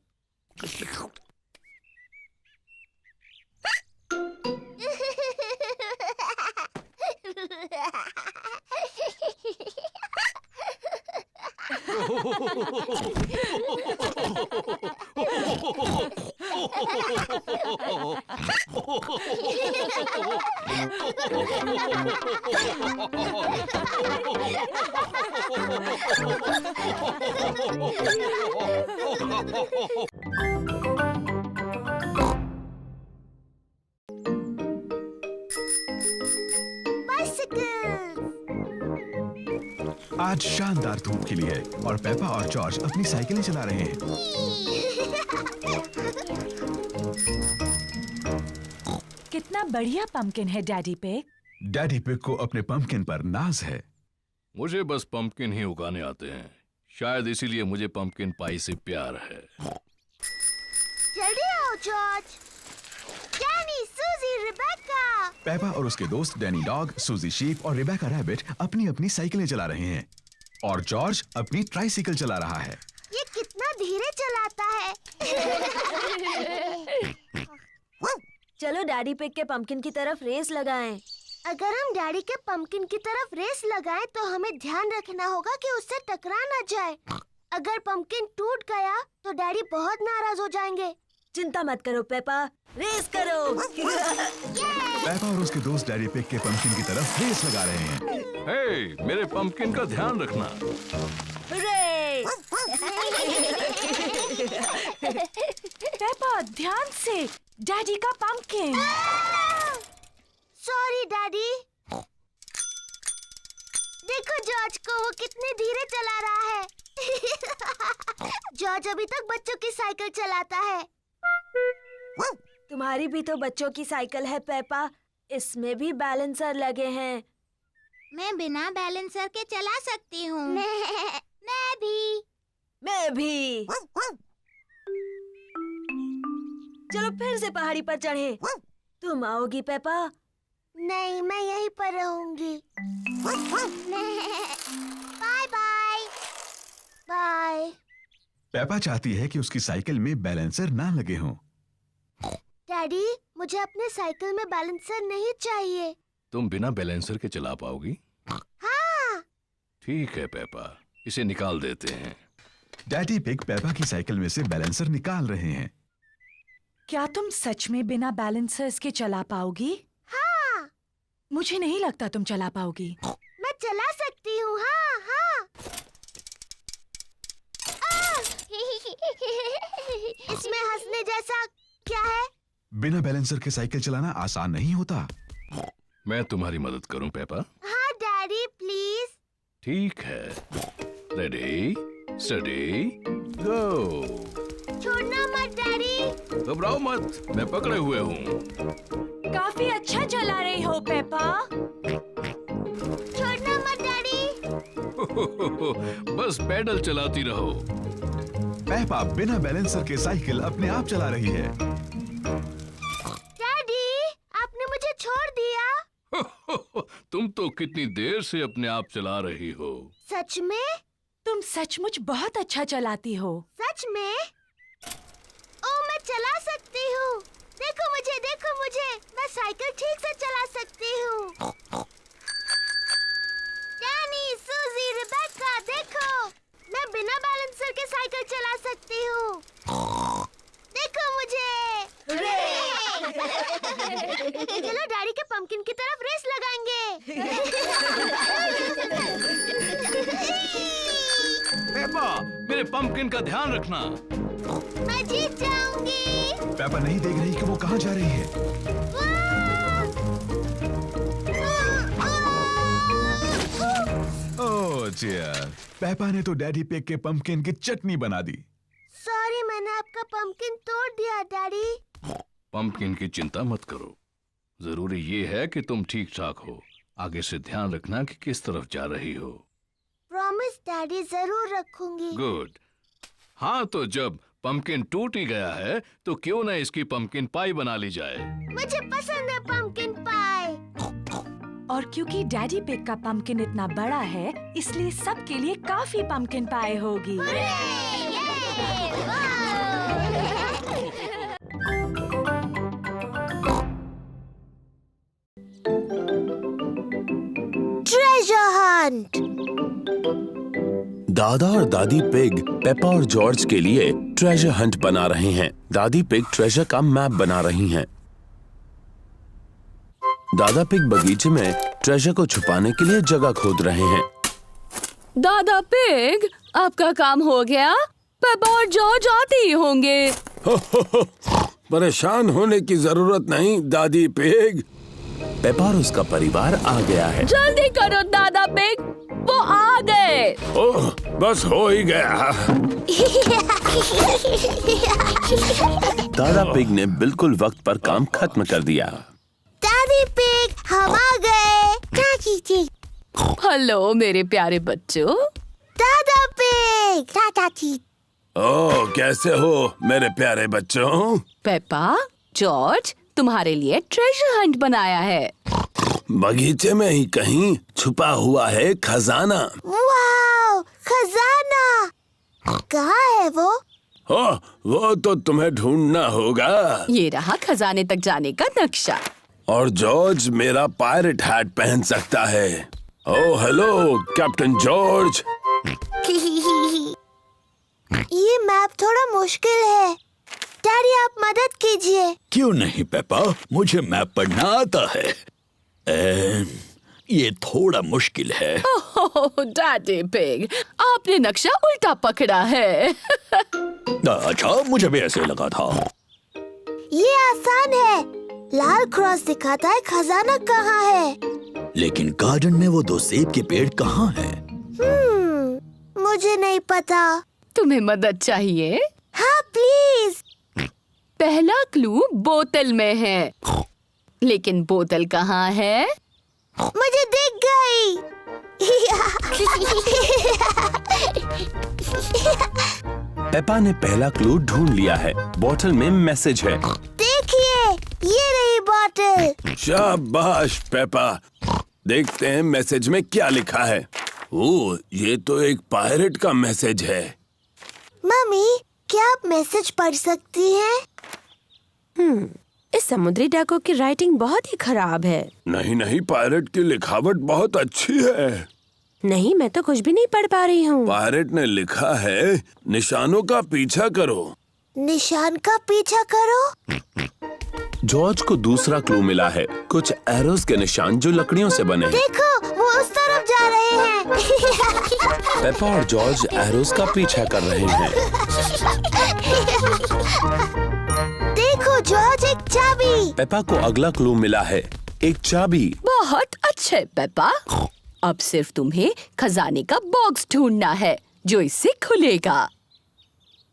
आज शानदार धूप खिली है और पेपा और जॉर्ज अपनी साइकिलें चला रहे हैं। कितना बढ़िया पंपकिन है डैडी पिग। डैडी पिग को अपने पंपकिन पर नाज है। मुझे बस पंपकिन ही उगाने आते हैं, शायद इसीलिए मुझे पंपकिन पाई से प्यार है। जल्दी आओ जॉर्ज। डैनी, सूजी, रिबेका। पेपा और उसके दोस्त डैनी डॉग, सूजी शीप और रिबेका रैबिट अपनी अपनी साइकिलें चला रहे हैं और जॉर्ज अपनी ट्राइसाइकिल चला रहा है। ये कितना धीरे चलाता है। चलो डैडी पिग के पंपकिन की तरफ रेस लगाएं। अगर हम डैडी के पंपकिन की तरफ रेस लगाएं तो हमें ध्यान रखना होगा कि उससे टकरा ना जाए। अगर पंपकिन टूट गया तो डैडी बहुत नाराज हो जाएंगे। चिंता मत करो पेपा, रेस करो। पेपा और उसके दोस्त डैडी पिग के पंपकिन की तरफ रेस लगा रहे हैं। हे, मेरे पंपकिन का ध्यान रखना। पेपा ध्यान से, डैडी का पंपकिन। Sorry daddy. देखो जॉर्ज को, वो कितने धीरे चला रहा है। जॉर्ज अभी तक बच्चों की साइकिल चलाता है। तुम्हारी भी तो बच्चों की साइकिल है पेपा, इसमें भी बैलेंसर लगे हैं। मैं बिना बैलेंसर के चला सकती हूँ। मैं भी। चलो फिर से पहाड़ी पर चढ़े। तुम आओगी पेपा? नहीं, मैं यहीं पर रहूंगी। Bye bye. बाय। पेपा चाहती है कि उसकी साइकिल में बैलेंसर ना लगे हों। डैडी, मुझे अपने साइकिल में बैलेंसर नहीं चाहिए। तुम बिना बैलेंसर के चला पाओगी? हाँ। ठीक है पेपा, इसे निकाल देते हैं। डैडी पिग पेपा की साइकिल में से बैलेंसर निकाल रहे हैं। क्या तुम सच में बिना बैलेंसर्स के चला पाओगी? हाँ। मुझे नहीं लगता तुम चला पाओगी। मैं चला सकती हूँ। हाँ हाँ। इसमें हंसने जैसा क्या है? बिना बैलेंसर के साइकिल चलाना आसान नहीं होता। मैं तुम्हारी मदद करूं पेपा? हाँ डैडी, प्लीज। ठीक है। रेडी, स्टडी, गो। छोड़ना मत डैडी। घबराओ मत, मैं पकड़े हुए हूँ। काफी अच्छा चला रही हो पेपा। छोड़ना मत डैडी। बस पैडल चलाती रहो। पेपा बिना बैलेंसर के साइकिल अपने आप चला रही है। डैडी, आपने मुझे छोड़ दिया। तुम तो कितनी देर से अपने आप चला रही हो। सच में? तुम सचमुच बहुत अच्छा चलाती हो। सच में? ओ, मैं चला सकती हूँ। देखो मुझे, मैं साइकिल ठीक से चला सकती हूँ। डैनी, सूजी, रिबेका, देखो, मैं बिना बैलेंसर के साइकिल चला सकती हूँ। देखो मुझे। चलो डैडी के पंपकिन की तरफ रेस लगाएंगे। पेपा, मेरे पंपकिन का ध्यान रखना। मैं जीत जाऊंगी। पेपा नहीं देख रही कि वो कहाँ जा रही है। ओह डियर, पेपा ने तो डैडी पिग के पंपकिन की चटनी बना दी। सॉरी, मैंने आपका पंपकिन तोड़ दिया डैडी। पंपकिन की चिंता मत करो, जरूरी ये है कि तुम ठीक ठाक हो। आगे से ध्यान रखना कि किस तरफ जा रही हो। प्रॉमिस डैडी, जरूर रखूंगी। गुड। हाँ, तो जब पंपकिन टूट ही गया है तो क्यों न इसकी पंपकिन पाई बना ली जाए। मुझे पसंद है पंपकिन पाई। और क्योंकि डैडी पिग का पंपकिन इतना बड़ा है, इसलिए सबके लिए काफी पंपकिन पाई होगी। Treasure Hunt. दादा और दादी पिग पेपा और जॉर्ज के लिए ट्रेजर हंट बना रहे हैं। दादी पिग ट्रेजर का मैप बना रही हैं। दादा पिग बगीचे में ट्रेजर को छुपाने के लिए जगह खोद रहे हैं। दादा पिग, आपका काम हो गया? पेपा और जॉर्ज आते ही होंगे। परेशान होने की जरूरत नहीं दादी पिग। पेपा और उसका परिवार आ गया है। जल्दी करो दादा पिग। वो आ गए। ओह, बस हो ही गया। दादा पिग ने बिल्कुल वक्त पर काम खत्म कर दिया। दादी पिग, हम आ गए। चाची जी। हेलो मेरे प्यारे बच्चों। दादा पिग। चाची। ओह, कैसे हो मेरे प्यारे बच्चों? पेपा, जॉर्ज तुम्हारे लिए ट्रेजर हंट बनाया है। बगीचे में ही कहीं छुपा हुआ है खजाना। वाओ, खजाना। कहाँ है वो? ओह, वो तो तुम्हें ढूंढना होगा। ये रहा खजाने तक जाने का नक्शा। और जॉर्ज मेरा पायरेट हैट पहन सकता है। Oh hello captain George. ये मैप थोड़ा मुश्किल है। डैडी आप मदद कीजिए। क्यों नहीं पेपा, मुझे मैप पढ़ना आता है। ये थोड़ा मुश्किल है। ओह डैडी पिग, आपने नक्शा उल्टा पकड़ा है। अच्छा, मुझे भी ऐसे लगा था। ये आसान है। लाल क्रॉस दिखाता है खजाना कहाँ है। लेकिन गार्डन में वो 2 सेब के पेड़ कहाँ हैं? मुझे नहीं पता। तुम्हें मदद चाहिए? हाँ प्लीज। पहला क्लू बोतल में है, लेकिन बोतल कहाँ है? मुझे दिख गई। पेपा ने पहला क्लू ढूंढ लिया है। बोतल में मैसेज है। देखिए, ये रही बोतल। शाबाश पेपा। देखते हैं मैसेज में क्या लिखा है। ओह, ये तो एक पायरेट का मैसेज है। मम्मी, क्या आप मैसेज पढ़ सकती हैं? इस समुद्री डाकू की राइटिंग बहुत ही खराब है। नहीं नहीं, पायरेट की लिखावट बहुत अच्छी है। नहीं, मैं तो कुछ भी नहीं पढ़ पा रही हूँ। पायरेट ने लिखा है, निशानों का पीछा करो। निशान का पीछा करो? जॉर्ज को दूसरा क्लू मिला है। कुछ एरोस के निशान जो लकड़ियों से बने हैं। देखो, वो उस तरफ जा रहे हैं। पेपा और जॉर्ज एरोस का पीछा कर रहे हैं। देखो जॉर्ज, एक चाबी। पेपा को अगला क्लू मिला है, एक चाबी। बहुत अच्छे पेपा। अब सिर्फ तुम्हें खजाने का बॉक्स ढूंढना है जो इससे खुलेगा।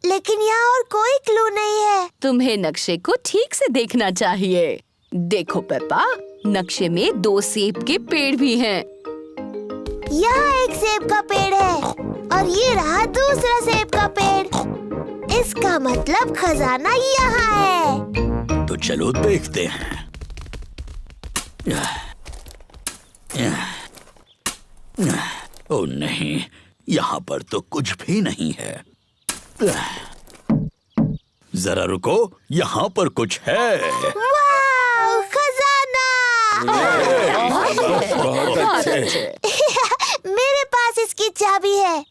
लेकिन यहाँ और कोई क्लू नहीं है। तुम्हें नक्शे को ठीक से देखना चाहिए। देखो पेपा, नक्शे में 2 सेब के पेड़ भी हैं। यहाँ एक सेब का पेड़ है और ये रहा दूसरा सेब का पेड़। इसका मतलब खजाना यहाँ है। तो चलो देखते हैं। ओह नहीं, यहाँ पर तो कुछ भी नहीं है। जरा रुको, यहाँ पर कुछ है। वाव, खजाना! बहुत अच्छे। मेरे पास इसकी चाबी है।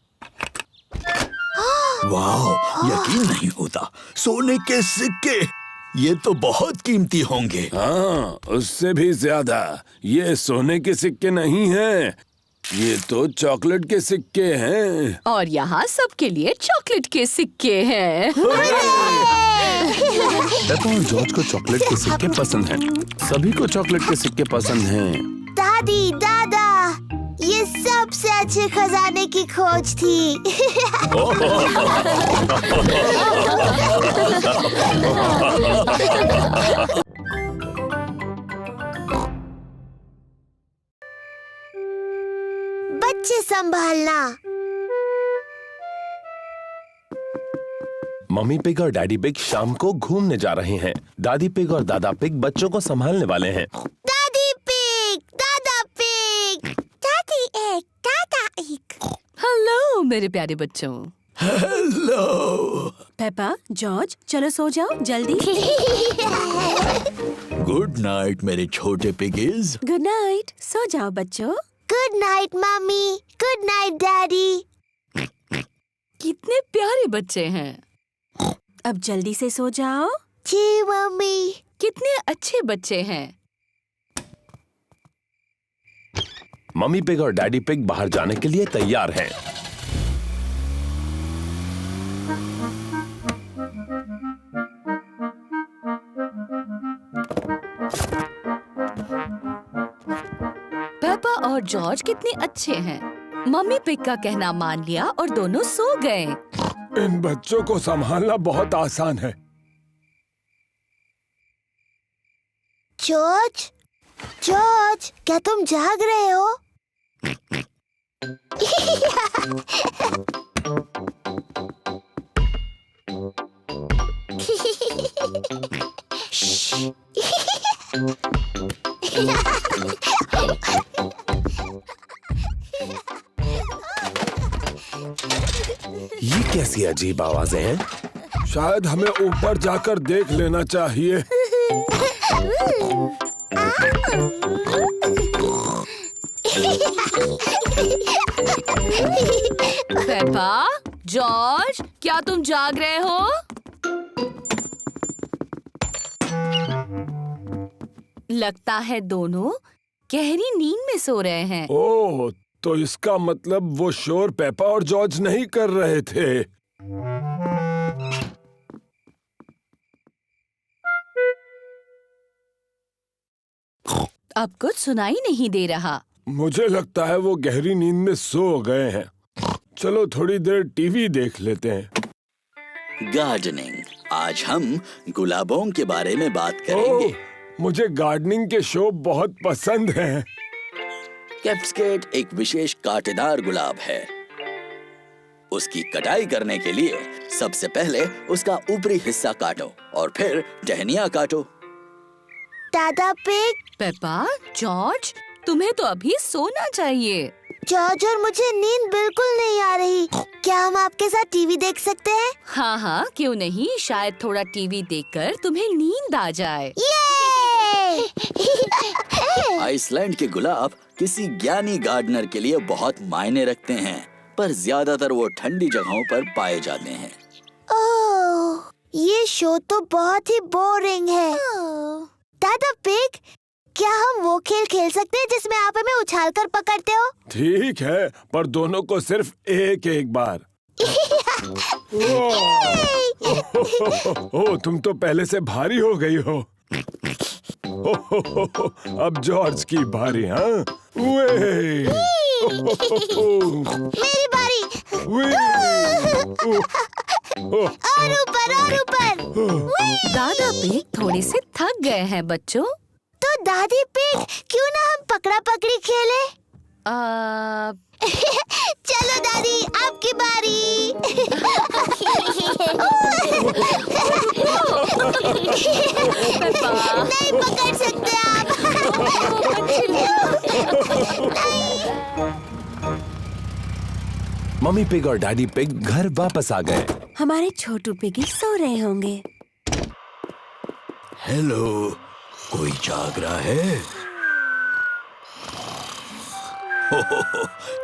वाह, यकीन नहीं होता, सोने के सिक्के। ये तो बहुत कीमती होंगे। हाँ, उससे भी ज्यादा। ये सोने के सिक्के नहीं हैं, ये तो चॉकलेट के सिक्के हैं। और यहाँ सबके लिए चॉकलेट के सिक्के हैं। पेपा और जॉर्ज को चॉकलेट के सिक्के पसंद हैं। सभी को चॉकलेट के सिक्के पसंद हैं। दादी, दादा, ये सबसे अच्छे खजाने की खोज थी। बच्चे संभालना। मम्मी पिग और डैडी पिग शाम को घूमने जा रहे हैं। दादी पिग और दादा पिग बच्चों को संभालने वाले हैं। दादी पिग, दादा पिग, दादी एक, दादा एक। हेलो मेरे प्यारे बच्चों। हेलो पेपा, जॉर्ज, चलो सो जाओ जल्दी। गुड नाइट मेरे छोटे पिगीज। गुड नाइट, सो जाओ बच्चों। Good night mummy, good night daddy. कितने प्यारे बच्चे हैं। अब जल्दी से सो जाओ। जी मम्मी। कितने अच्छे बच्चे हैं। मम्मी पिग और डैडी पिग बाहर जाने के लिए तैयार हैं। पेपा और जॉर्ज कितने अच्छे हैं। मम्मी पिग का कहना मान लिया और दोनों सो गए। इन बच्चों को संभालना बहुत आसान है। जॉर्ज, जॉर्ज, क्या तुम जाग रहे हो? ये कैसी अजीब आवाजें हैं? शायद हमें ऊपर जाकर देख लेना चाहिए। पेपा, जॉर्ज, क्या तुम जाग रहे हो? लगता है दोनों गहरी नींद में सो रहे हैं। ओह, तो इसका मतलब वो शोर पेपा और जॉर्ज नहीं कर रहे थे। अब कुछ सुनाई नहीं दे रहा। मुझे लगता है वो गहरी नींद में सो गए हैं। चलो थोड़ी देर टीवी देख लेते हैं। गार्डनिंग। आज हम गुलाबों के बारे में बात करेंगे। मुझे गार्डनिंग के शो बहुत पसंद हैं। कैप्सकेट एक विशेष कांटेदार गुलाब है। उसकी कटाई करने के लिए सबसे पहले उसका ऊपरी हिस्सा काटो और फिर टहनियाँ काटो। दादा पिग, पेपा, जॉर्ज, तुम्हें तो अभी सोना चाहिए। जॉर्ज और मुझे नींद बिल्कुल नहीं आ रही। क्या हम आपके साथ टीवी देख सकते हैं? हाँ हाँ, क्यों नहीं। शायद थोड़ा टीवी देखकर तुम्हें नींद आ जाए। आइसलैंड के गुलाब किसी ज्ञानी गार्डनर के लिए बहुत मायने रखते हैं, पर ज्यादातर वो ठंडी जगहों पर पाए जाते हैं। ओह, ये शो तो बहुत ही बोरिंग है। दादा पिग, क्या हम वो खेल खेल सकते हैं जिसमें आप हमें उछालकर पकड़ते हो? ठीक है, पर दोनों को सिर्फ एक एक बार। ओह, तुम तो पहले से भारी हो गई हो। अब जॉर्ज की बारी। हाँ, मेरी बारी। और ऊपर और ऊपर। दादा पिग थोड़े से थक गए हैं बच्चों। तो दादी पिग, क्यों ना हम पकड़ा पकड़ी खेले? चलो दादी, आपकी बारी। नहीं पकड़ सकते आप। मम्मी पिग और डैडी पिग घर वापस आ गए। हमारे छोटू पिगी सो रहे होंगे। हेलो, कोई जाग रहा है?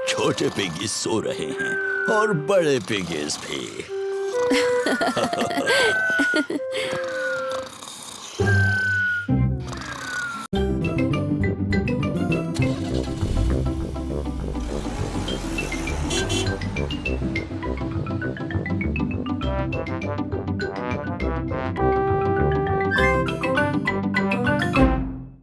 छोटे पिगीज सो रहे हैं और बड़े पिगीज भी।